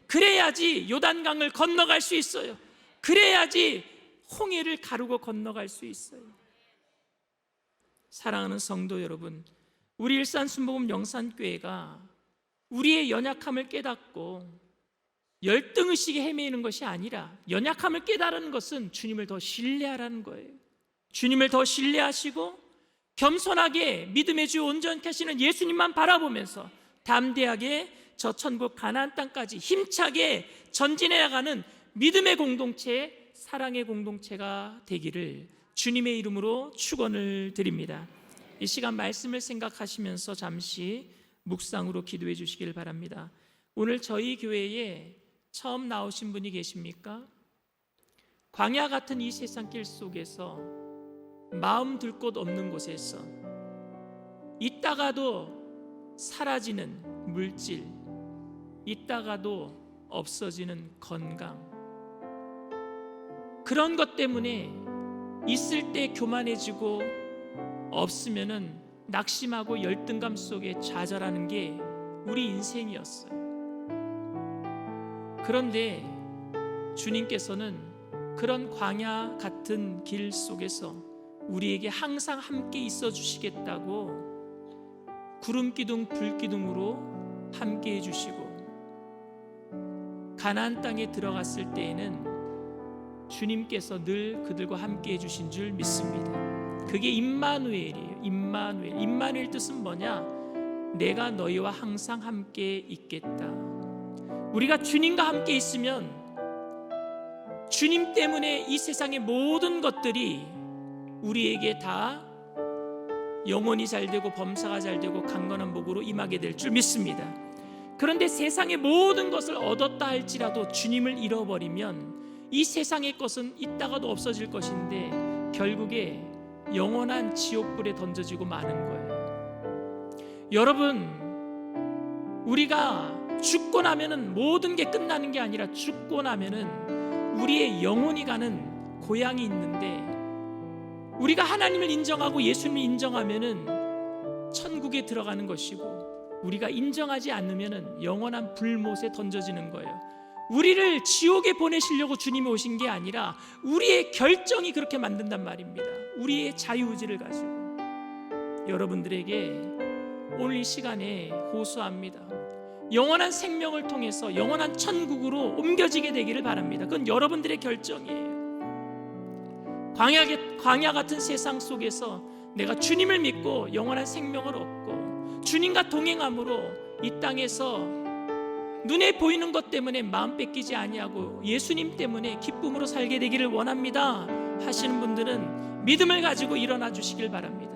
그래야지 요단강을 건너갈 수 있어요. 그래야지 홍해를 가르고 건너갈 수 있어요. 사랑하는 성도 여러분, 우리 일산 순복음 영산교회가 우리의 연약함을 깨닫고 열등의식에 헤매이는 것이 아니라, 연약함을 깨달은 것은 주님을 더 신뢰하라는 거예요. 주님을 더 신뢰하시고 겸손하게 믿음의 주 온전케 하시는 예수님만 바라보면서 담대하게 저 천국 가나안 땅까지 힘차게 전진해 나가는 믿음의 공동체, 사랑의 공동체가 되기를 주님의 이름으로 축원을 드립니다. 이 시간 말씀을 생각하시면서 잠시 묵상으로 기도해 주시길 바랍니다. 오늘 저희 교회에 처음 나오신 분이 계십니까? 광야 같은 이 세상길 속에서 마음 들 곳 없는 곳에서 있다가도 사라지는 물질, 있다가도 없어지는 건강, 그런 것 때문에 있을 때 교만해지고 없으면은 낙심하고 열등감 속에 좌절하는 게 우리 인생이었어요. 그런데 주님께서는 그런 광야 같은 길 속에서 우리에게 항상 함께 있어 주시겠다고 구름 기둥 불 기둥으로 함께 해 주시고, 가나안 땅에 들어갔을 때에는 주님께서 늘 그들과 함께 해 주신 줄 믿습니다. 그게 임마누엘이에요. 임마누엘 뜻은 뭐냐? 내가 너희와 항상 함께 있겠다. 우리가 주님과 함께 있으면 주님 때문에 이 세상의 모든 것들이 우리에게 다 영혼이 잘되고 범사가 잘되고 강건한 복으로 임하게 될 줄 믿습니다. 그런데 세상의 모든 것을 얻었다 할지라도 주님을 잃어버리면 이 세상의 것은 있다가도 없어질 것인데 결국에 영원한 지옥불에 던져지고 마는 거예요. 여러분, 우리가 죽고 나면은 모든 게 끝나는 게 아니라 죽고 나면은 우리의 영혼이 가는 고향이 있는데, 우리가 하나님을 인정하고 예수님을 인정하면은 천국에 들어가는 것이고, 우리가 인정하지 않으면은 영원한 불못에 던져지는 거예요. 우리를 지옥에 보내시려고 주님이 오신 게 아니라 우리의 결정이 그렇게 만든단 말입니다. 우리의 자유의지를 가지고. 여러분들에게 오늘 이 시간에 호소합니다. 영원한 생명을 통해서 영원한 천국으로 옮겨지게 되기를 바랍니다. 그건 여러분들의 결정이에요. 광야 같은 세상 속에서 내가 주님을 믿고 영원한 생명을 얻고 주님과 동행함으로 이 땅에서 눈에 보이는 것 때문에 마음 뺏기지 아니하고 예수님 때문에 기쁨으로 살게 되기를 원합니다 하시는 분들은 믿음을 가지고 일어나 주시길 바랍니다.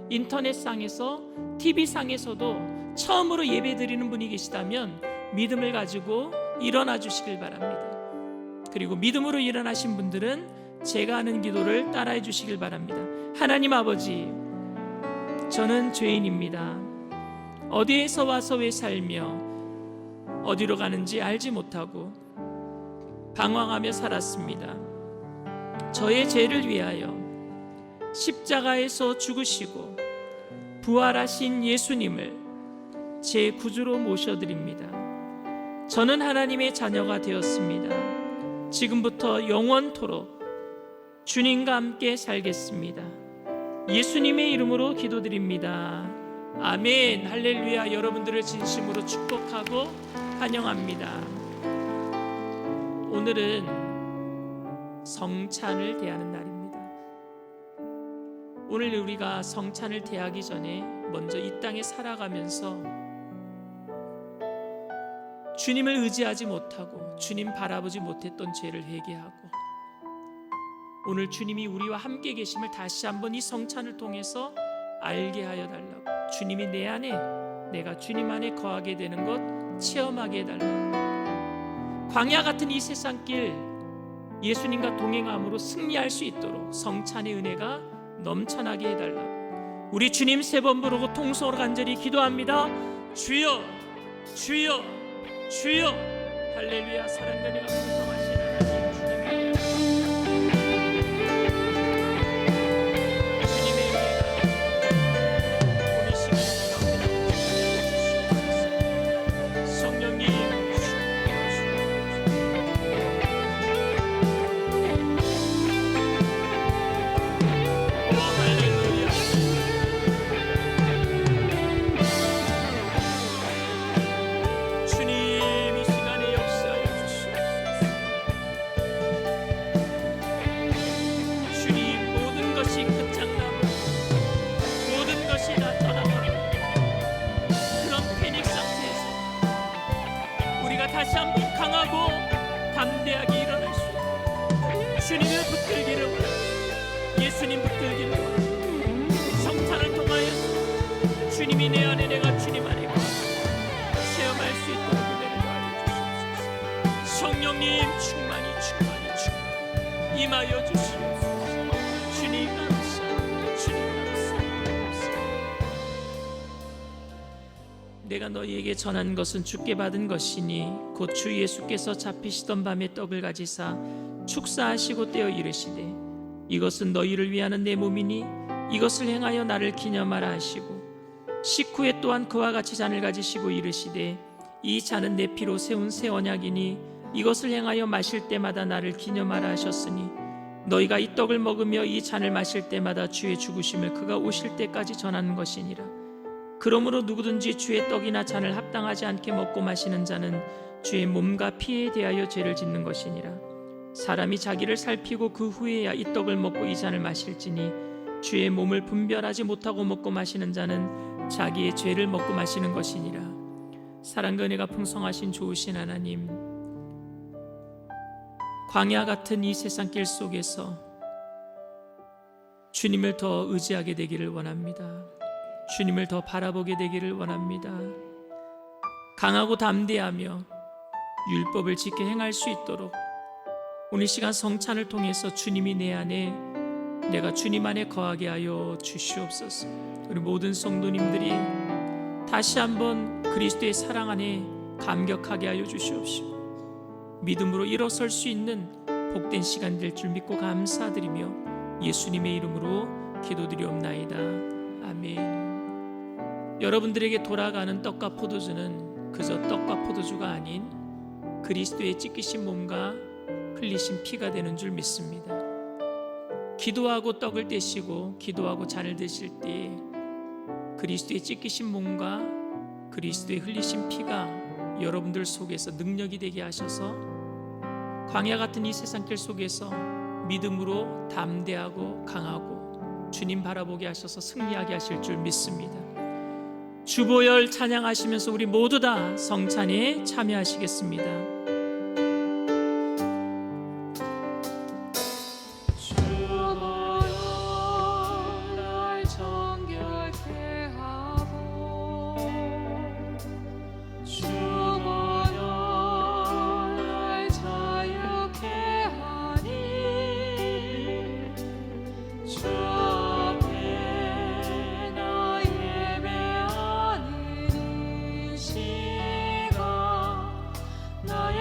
인터넷상에서, TV상에서도 처음으로 예배 드리는 분이 계시다면 믿음을 가지고 일어나 주시길 바랍니다. 그리고 믿음으로 일어나신 분들은 제가 하는 기도를 따라해 주시길 바랍니다. 하나님 아버지, 저는 죄인입니다. 어디에서 와서 왜 살며 어디로 가는지 알지 못하고 방황하며 살았습니다. 저의 죄를 위하여 십자가에서 죽으시고 부활하신 예수님을 제 구주로 모셔드립니다. 저는 하나님의 자녀가 되었습니다. 지금부터 영원토록 주님과 함께 살겠습니다. 예수님의 이름으로 기도드립니다. 아멘. 할렐루야. 여러분들을 진심으로 축복하고 환영합니다. 오늘은 성찬을 대하는 날입니다. 오늘 우리가 성찬을 대하기 전에 먼저 이 땅에 살아가면서 주님을 의지하지 못하고 주님 바라보지 못했던 죄를 회개하고 오늘 주님이 우리와 함께 계심을 다시 한번 이 성찬을 통해서 알게 하여 달라고, 주님이 내 안에, 내가 주님 안에 거하게 되는 것 체험하게 해달라고, 광야 같은 이 세상길 예수님과 동행함으로 승리할 수 있도록 성찬의 은혜가 넘쳐나게 해달라고, 우리 주님 3번 부르고 통성으로 간절히 기도합니다. 주여, 주여, 주여. 할렐루야. 사랑과 은혜가 풍성하신 하나님 주님의 다시 한번 강하고 담대하게 일어날 수 있고 주님을 붙들기를 원합니다. 예수님 붙들기를 원합니다. 성찬을 통하여서 주님이 내 안에, 내가 주님 안에 체험할 수 있도록 은혜를 더하여 주시옵소서. 성령님 충만히 임하여 주시옵소서. 주님 감사합니다. 주님 감사합니다. 내가 너희에게 전한 것은 주께 받은 것이니 곧 주 예수께서 잡히시던 밤에 떡을 가지사 축사하시고 떼어 이르시되 이것은 너희를 위하는 내 몸이니 이것을 행하여 나를 기념하라 하시고 식후에 또한 그와 같이 잔을 가지시고 이르시되 이 잔은 내 피로 세운 새 언약이니 이것을 행하여 마실 때마다 나를 기념하라 하셨으니 너희가 이 떡을 먹으며 이 잔을 마실 때마다 주의 죽으심을 그가 오실 때까지 전하는 것이니라. 그러므로 누구든지 주의 떡이나 잔을 합당하지 않게 먹고 마시는 자는 주의 몸과 피에 대하여 죄를 짓는 것이니라. 사람이 자기를 살피고 그 후에야 이 떡을 먹고 이 잔을 마실지니 주의 몸을 분별하지 못하고 먹고 마시는 자는 자기의 죄를 먹고 마시는 것이니라. 사랑과 은혜가 풍성하신 좋으신 하나님, 광야 같은 이 세상길 속에서 주님을 더 의지하게 되기를 원합니다. 주님을 더 바라보게 되기를 원합니다. 강하고 담대하며 율법을 지켜 행할 수 있도록 오늘 시간 성찬을 통해서 주님이 내 안에, 내가 주님 안에 거하게 하여 주시옵소서. 우리 모든 성도님들이 다시 한번 그리스도의 사랑 안에 감격하게 하여 주시옵시고 믿음으로 일어설 수 있는 복된 시간 될 줄 믿고 감사드리며 예수님의 이름으로 기도드리옵나이다. 아멘. 여러분들에게 돌아가는 떡과 포도주는 그저 떡과 포도주가 아닌 그리스도의 찢기신 몸과 흘리신 피가 되는 줄 믿습니다. 기도하고 떡을 떼시고 기도하고 잔을 드실 때 그리스도의 찢기신 몸과 그리스도의 흘리신 피가 여러분들 속에서 능력이 되게 하셔서 광야 같은 이 세상길 속에서 믿음으로 담대하고 강하고 주님 바라보게 하셔서 승리하게 하실 줄 믿습니다. 주보열 찬양하시면서 우리 모두 다 성찬에 참여하시겠습니다. 나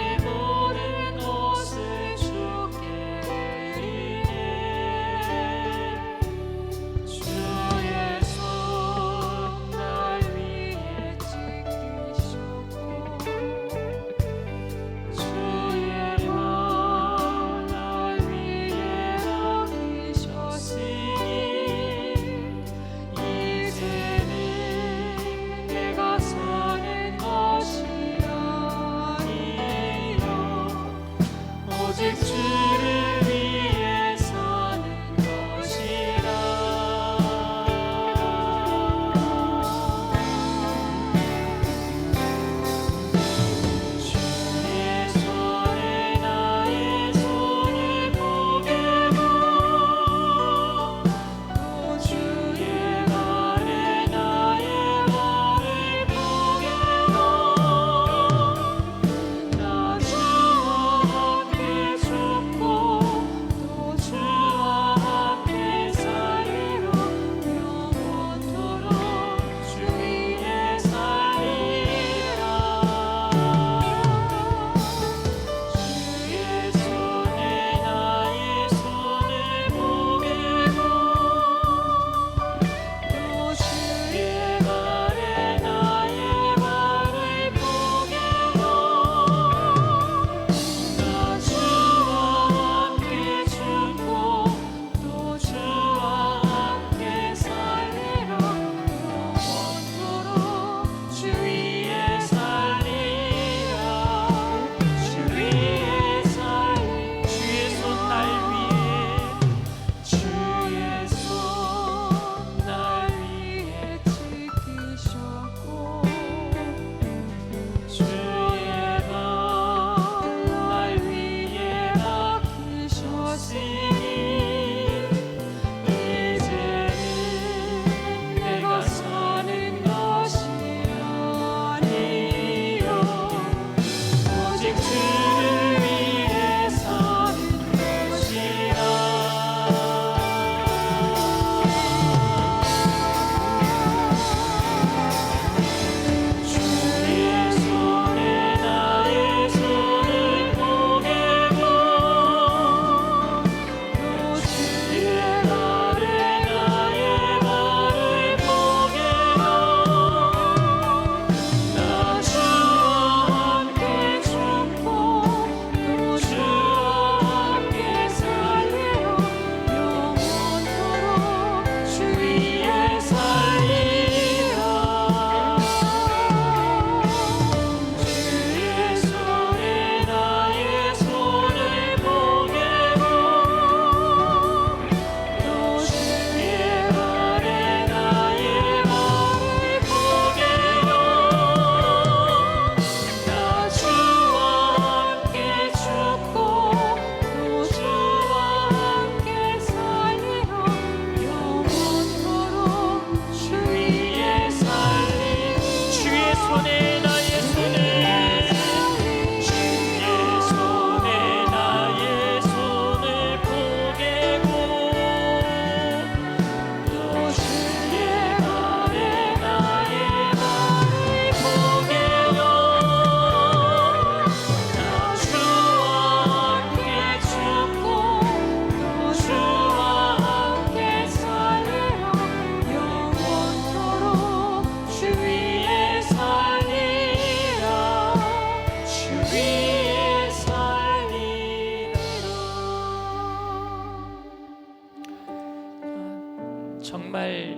정말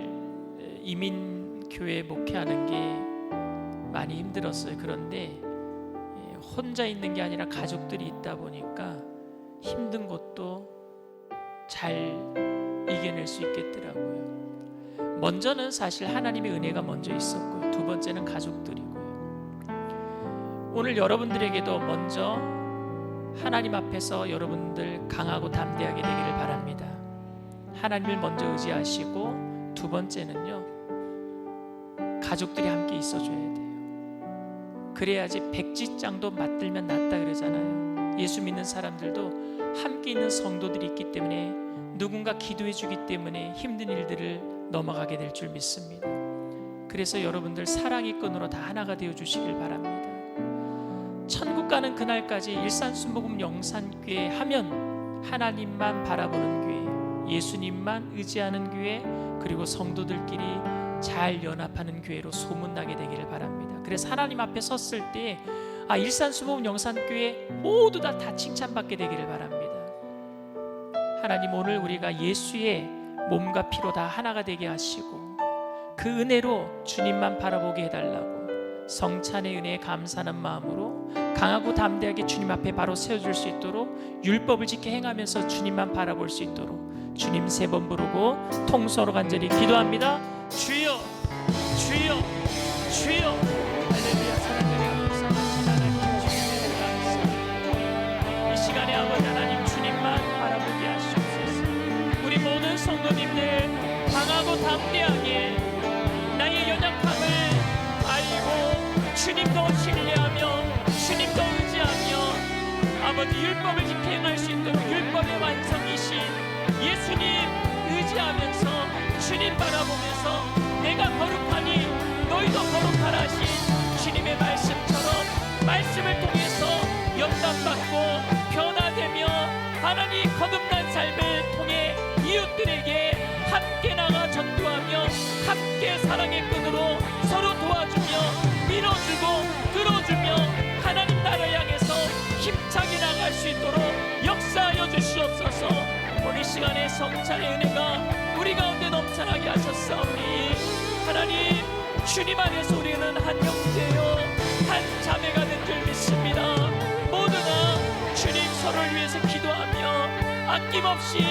이민교회 목회하는 게 많이 힘들었어요. 그런데 혼자 있는 게 아니라 가족들이 있다 보니까 힘든 것도 잘 이겨낼 수 있겠더라고요. 먼저는 사실 하나님의 은혜가 먼저 있었고요. 두 번째는 가족들이고요. 오늘 여러분들에게도 먼저 하나님 앞에서 여러분들 강하고 담대하게 되기를 바랍니다. 하나님을 먼저 의지하시고, 두 번째는요, 가족들이 함께 있어줘야 돼요. 그래야지 백지장도 맞들면 낫다 그러잖아요. 예수 믿는 사람들도 함께 있는 성도들이 있기 때문에, 누군가 기도해 주기 때문에 힘든 일들을 넘어가게 될 줄 믿습니다. 그래서 여러분들 사랑의 끈으로 다 하나가 되어 주시길 바랍니다. 천국 가는 그날까지 일산순복음 영산교회 하면 하나님만 바라보는 교회, 예수님만 의지하는 교회, 그리고 성도들끼리 잘 연합하는 교회로 소문나게 되기를 바랍니다. 그래서 하나님 앞에 섰을 때 일산순복음 영산교회 모두 다 칭찬받게 되기를 바랍니다. 하나님, 오늘 우리가 예수의 몸과 피로 다 하나가 되게 하시고, 그 은혜로 주님만 바라보게 해달라고 성찬의 은혜에 감사하는 마음으로 강하고 담대하게 주님 앞에 바로 세워줄 수 있도록 율법을 지켜 행하면서 주님만 바라볼 수 있도록 주님 3번 부르고 통서로 간절히 기도합니다. 주여, 주여, 주여. 할렐루야. 사랑하는 감사합니다. 하나님, 주님을 감사합니다. 이 시간에 아버지 하나님, 주님만 바라보게 하시옵소서. 우리 모든 성도님들 강하고 담대하게 나의 연약함을 알고 주님도 신뢰하며 주님도 의지하며 아버지 율법을 지켜 행할 수 있도록 율법의 완성이신 예수님 의지하면서 주님 바라보면서 내가 거룩하니 너희도 거룩하라 하신 주님의 말씀처럼 말씀을 통해서 영감받고 변화되며 하나님 거듭난 삶을 통해 이웃들에게 함께 나가 전도하며 함께 사랑의 끈으로 서로 도와주며 밀어주고 들어주며 하나님 나라 향해서 힘차게 나갈 수 있도록 역사하여 주시옵소서. 오늘 시간에 성찬의 은혜가 우리 가운데 넘쳐나게 하셨사오니 하나님, 주님 안에서 우리는 한 형제요 한 자매가 된 줄 믿습니다. 모두가 주님 서로를 위해서 기도하며 아낌없이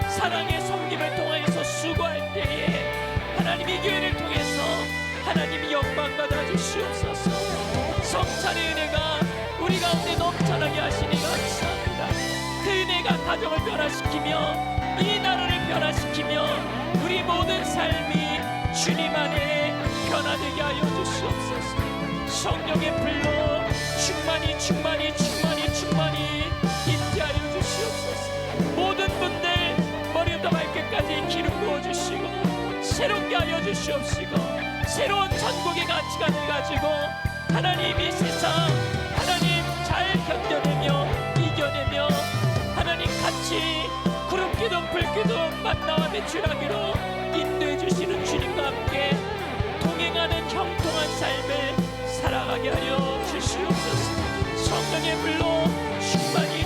사랑의 섬김을 통하여서 수고할 때에 하나님 이 교회를 통해서 하나님이 영광 받아 주시옵소서. 성찬의 은혜가 우리 가운데 넘쳐나게 하시니 감사합니다. 그 은혜가 가정을 변화시키며 이 나라를 변화시키며 우리 모든 삶이 주님 안에 변화되게 하여 주시옵소서. 성령의 불로 충만히 임재하여 주시옵소서. 모든 분들 머리부터 발끝까지 기름 부어주시고 새롭게 하여 주시옵시고, 새로운 천국의 가치관을 가지고 하나님 이 세상 하나님 잘 견뎌내며 이겨내며 하나님 같이 구름기둥 불기둥 만나와 매출하기로 인도해 주시는 주님과 함께 동행하는 형통한 삶을 살아가게 하여 주시옵소서. 성령의 불로 충만히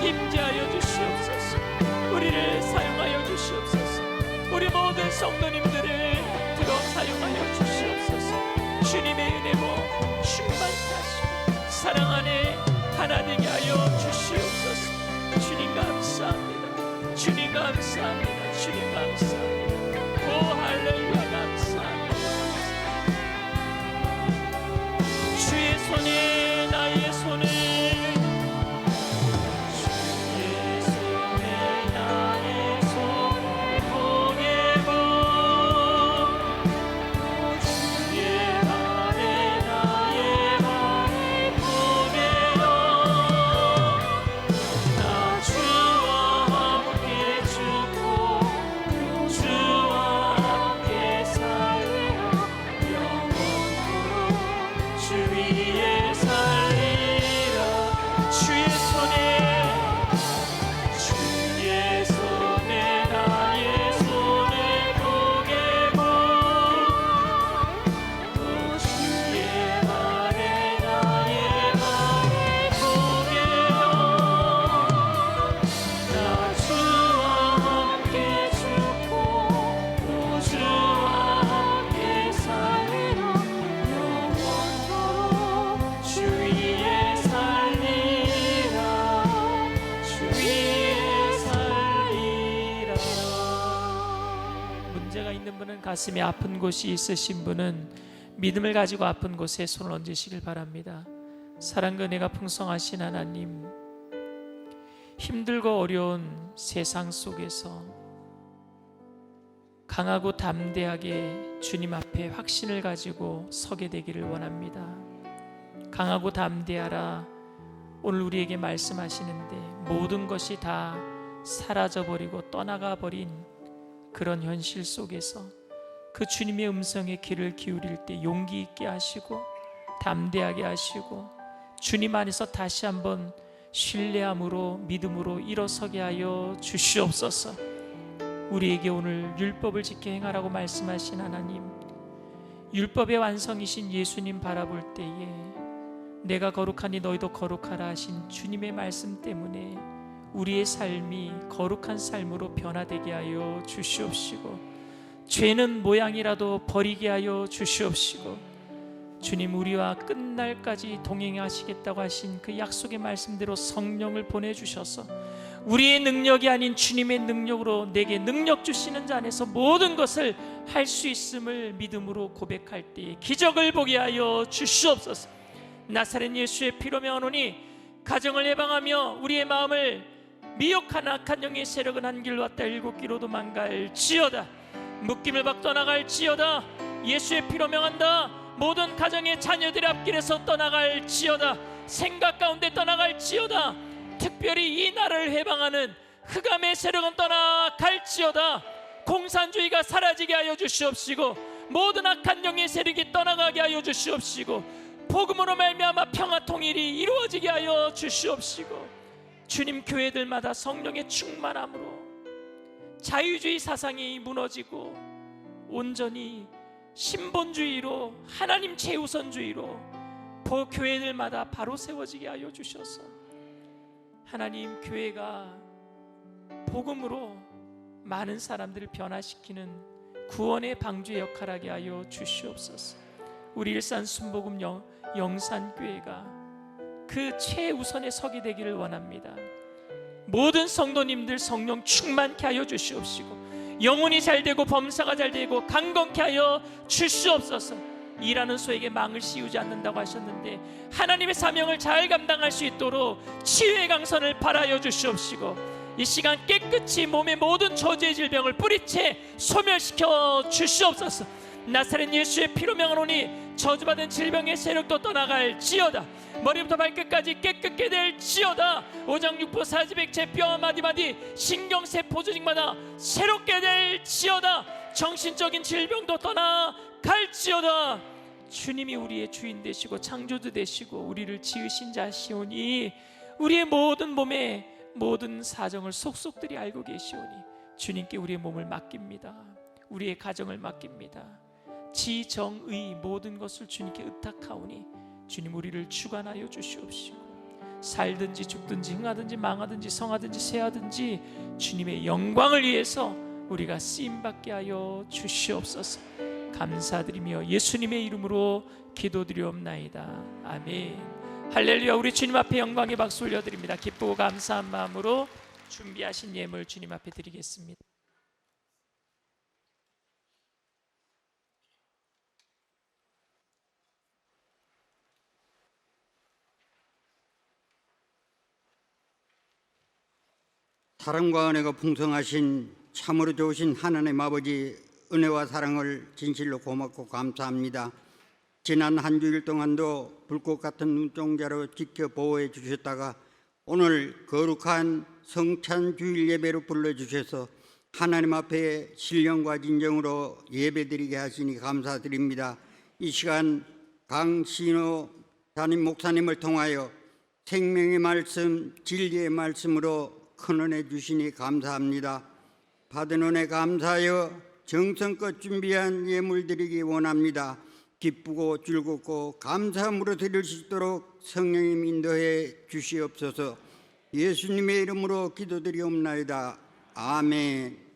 임재하여 주시옵소서. 우리를 사용하여 주시옵소서. 우리 모든 성도님들을 들어 사용하여 주시옵소서. 주님의 은혜로 충만히 하시고 사랑 안에 하나 되게 하여 주시옵소서. 주님 감사합니다. 주님 감사합니다. 주님 감사합니다. 오 할렐루야 감사합니다. 주의 손에 나의 손을 주 위에 사 있는 분은, 가슴에 아픈 곳이 있으신 분은 믿음을 가지고 아픈 곳에 손을 얹으시길 바랍니다. 사랑과 은혜가 풍성하신 하나님, 힘들고 어려운 세상 속에서 강하고 담대하게 주님 앞에 확신을 가지고 서게 되기를 원합니다. 강하고 담대하라, 오늘 우리에게 말씀하시는데 모든 것이 다 사라져버리고 떠나가 버린 그런 현실 속에서 그 주님의 음성에 귀를 기울일 때 용기 있게 하시고 담대하게 하시고 주님 안에서 다시 한번 신뢰함으로 믿음으로 일어서게 하여 주시옵소서. 우리에게 오늘 율법을 지켜 행하라고 말씀하신 하나님, 율법의 완성이신 예수님 바라볼 때에 내가 거룩하니 너희도 거룩하라 하신 주님의 말씀 때문에 우리의 삶이 거룩한 삶으로 변화되게 하여 주시옵시고, 죄는 모양이라도 버리게 하여 주시옵시고, 주님 우리와 끝날까지 동행하시겠다고 하신 그 약속의 말씀대로 성령을 보내주셔서 우리의 능력이 아닌 주님의 능력으로 내게 능력 주시는 자 안에서 모든 것을 할 수 있음을 믿음으로 고백할 때에 기적을 보게 하여 주시옵소서. 나사렛 예수의 피로 명하노니 가정을 예방하며 우리의 마음을 미혹한 악한 영의 세력은 한 길로 왔다 일곱 길로 도망갈지어다. 묶임을 받고 떠나갈지어다. 예수의 피로 명한다. 모든 가정의 자녀들의 앞길에서 떠나갈지어다. 생각 가운데 떠나갈지어다. 특별히 이 나라를 해방하는 흑암의 세력은 떠나갈지어다. 공산주의가 사라지게 하여 주시옵시고 모든 악한 영의 세력이 떠나가게 하여 주시옵시고 복음으로 말미암아 평화 통일이 이루어지게 하여 주시옵시고, 주님 교회들마다 성령의 충만함으로 자유주의 사상이 무너지고 온전히 신본주의로 하나님 최우선주의로 교회들마다 바로 세워지게 하여 주셔서 하나님 교회가 복음으로 많은 사람들을 변화시키는 구원의 방주의 역할을 하게 하여 주시옵소서. 우리 일산 순복음 영산교회가 그 최우선에 서게 되기를 원합니다. 모든 성도님들 성령 충만케 하여 주시옵시고 영혼이 잘되고 범사가 잘되고 강건케 하여 주시옵소서. 일하는 소에게 망을 씌우지 않는다고 하셨는데 하나님의 사명을 잘 감당할 수 있도록 치유의 강선을 발하여 주시옵시고 이 시간 깨끗이 몸의 모든 저주의 질병을 뿌리채 소멸시켜 주시옵소서. 나사렛 예수의 피로 명하노니 저주받은 질병의 세력도 떠나갈지어다. 머리부터 발끝까지 깨끗게 될지어다. 오장육부 사지백체 뼈와 마디마디 신경세포 조직마다 새롭게 될지어다. 정신적인 질병도 떠나갈지어다. 주님이 우리의 주인 되시고 창조주 되시고 우리를 지으신 자시오니 우리의 모든 몸에 모든 사정을 속속들이 알고 계시오니 주님께 우리의 몸을 맡깁니다. 우리의 가정을 맡깁니다. 지정의 모든 것을 주님께 의탁하오니 주님 우리를 주관하여 주시옵시고 살든지 죽든지 흥하든지 망하든지 성하든지 쇠하든지 주님의 영광을 위해서 우리가 쓰임받게 하여 주시옵소서. 감사드리며 예수님의 이름으로 기도드리옵나이다. 아멘. 할렐루야. 우리 주님 앞에 영광의 박수 올려드립니다. 기쁘고 감사한 마음으로 준비하신 예물 주님 앞에 드리겠습니다. 사랑과 은혜가 풍성하신 참으로 좋으신 하나님 아버지, 은혜와 사랑을 진실로 고맙고 감사합니다. 지난 한 주일 동안도 불꽃 같은 눈동자로 지켜 보호해 주셨다가 오늘 거룩한 성찬주일 예배로 불러주셔서 하나님 앞에 신령과 진정으로 예배드리게 하시니 감사드립니다. 이 시간 강신호 담임 목사님을 통하여 생명의 말씀, 진리의 말씀으로 큰 은혜 주시니 감사합니다. 받은 은혜 감사하여 정성껏 준비한 예물 드리기 원합니다. 기쁘고 즐겁고 감사함으로 드릴 수 있도록 성령님 인도해 주시옵소서. 예수님의 이름으로 기도드리옵나이다. 아멘.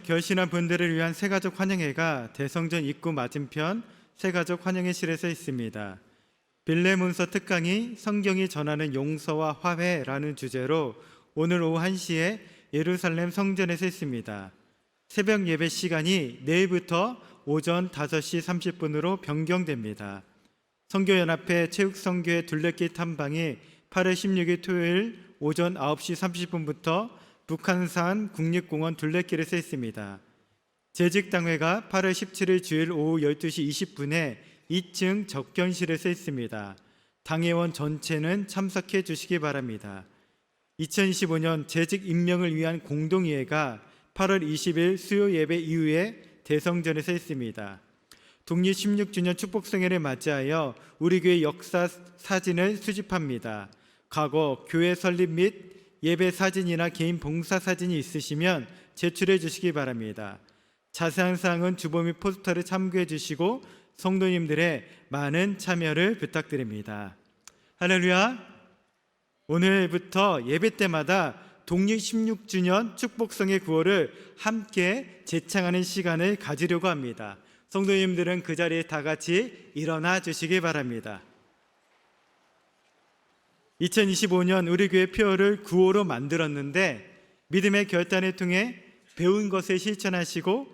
결신한 분들을 위한 새가족 환영회가 대성전 입구 맞은편 새가족 환영회실에서 있습니다. 빌레문서 특강이 성경이 전하는 용서와 화해라는 주제로 오늘 오후 1시에 예루살렘 성전에서 있습니다. 새벽 예배 시간이 내일부터 오전 5시 30분으로 변경됩니다. 선교연합회 체육선교회 둘레길 탐방이 8월 16일 토요일 오전 9시 30분부터 북한산 국립공원 둘레길에서 있습니다. 재직당회가 8월 17일 주일 오후 12시 20분에 2층 접견실에서 있습니다. 당회원 전체는 참석해 주시기 바랍니다. 2025년 재직 임명을 위한 공동의회가 8월 20일 수요 예배 이후에 대성전에서 있습니다. 독립 16주년 축복성회를 맞이하여 우리 교회 역사 사진을 수집합니다. 과거 교회 설립 및 예배 사진이나 개인 봉사 사진이 있으시면 제출해 주시기 바랍니다. 자세한 사항은 주보 및 포스터를 참고해 주시고 성도님들의 많은 참여를 부탁드립니다. 할렐루야! 오늘부터 예배 때마다 독립 16주년 축복성의 구호를 함께 제창하는 시간을 가지려고 합니다. 성도님들은 그 자리에 다 같이 일어나 주시기 바랍니다. 2025년 우리 교회 표어를 구호로 만들었는데 믿음의 결단을 통해 배운 것을 실천하시고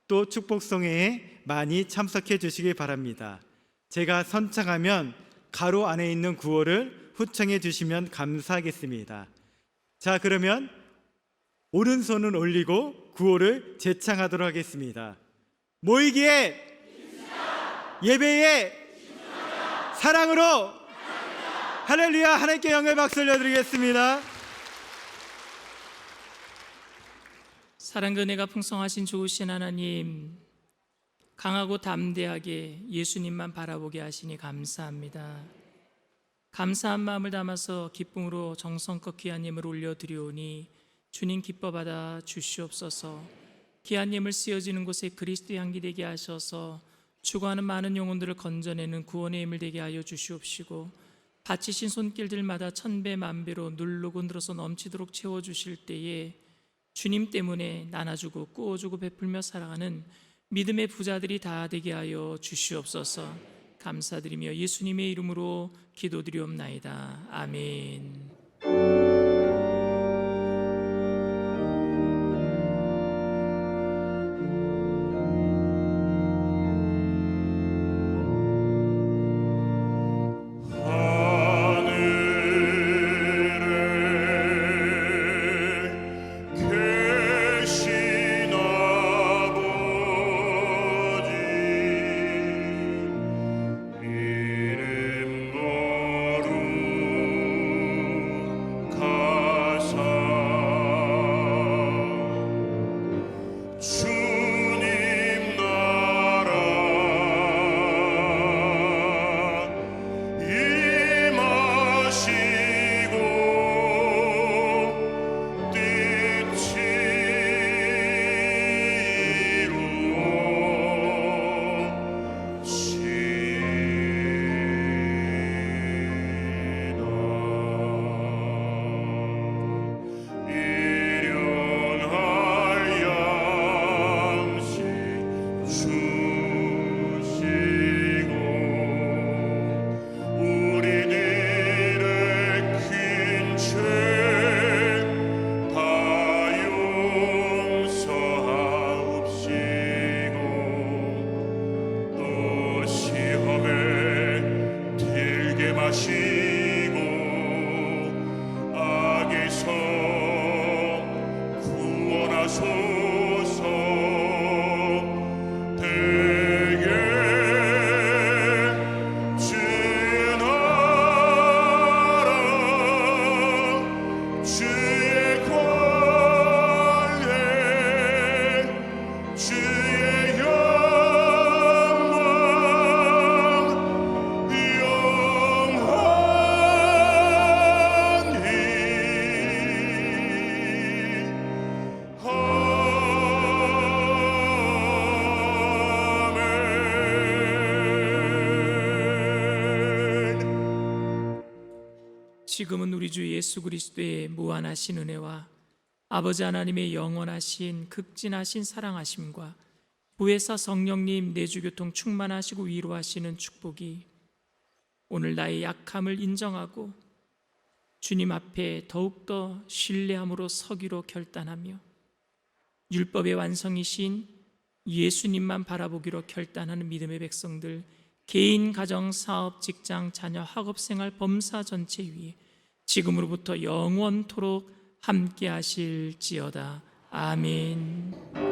또 축복성회에 많이 참석해 주시기 바랍니다. 제가 선창하면 가로 안에 있는 구호를 후청해 주시면 감사하겠습니다. 자, 그러면 오른손을 올리고 구호를 제창하도록 하겠습니다. 모이기에 예배에 사랑으로 할렐루야. 하나님께 영광의 박수 올려드리겠습니다. 사랑과 은혜가 풍성하신 좋으신 하나님, 강하고 담대하게 예수님만 바라보게 하시니 감사합니다. 감사한 마음을 담아서 기쁨으로 정성껏 귀한 예물을 올려드리오니 주님 기뻐 받아 주시옵소서. 귀한 예물 쓰여지는 곳에 그리스도의 향기 되게 하셔서 죽어가는 많은 영혼들을 건져내는 구원의 예물 되게 하여 주시옵시고, 바치신 손길들마다 천배 만배로 누르고 늘어서 넘치도록 채워주실 때에 주님 때문에 나눠주고 꾸어주고 베풀며 살아가는 믿음의 부자들이 다 되게 하여 주시옵소서. 감사드리며 예수님의 이름으로 기도드리옵나이다. 아멘. 지금은 우리 주 예수 그리스도의 무한하신 은혜와 아버지 하나님의 영원하신 극진하신 사랑하심과 보혜사 성령님 내주교통 충만하시고 위로하시는 축복이 오늘 나의 약함을 인정하고 주님 앞에 더욱더 신뢰함으로 서기로 결단하며 율법의 완성이신 예수님만 바라보기로 결단하는 믿음의 백성들, 개인, 가정, 사업, 직장, 자녀, 학업생활, 범사 전체 위에 지금으로부터 영원토록 함께 하실지어다. 아멘.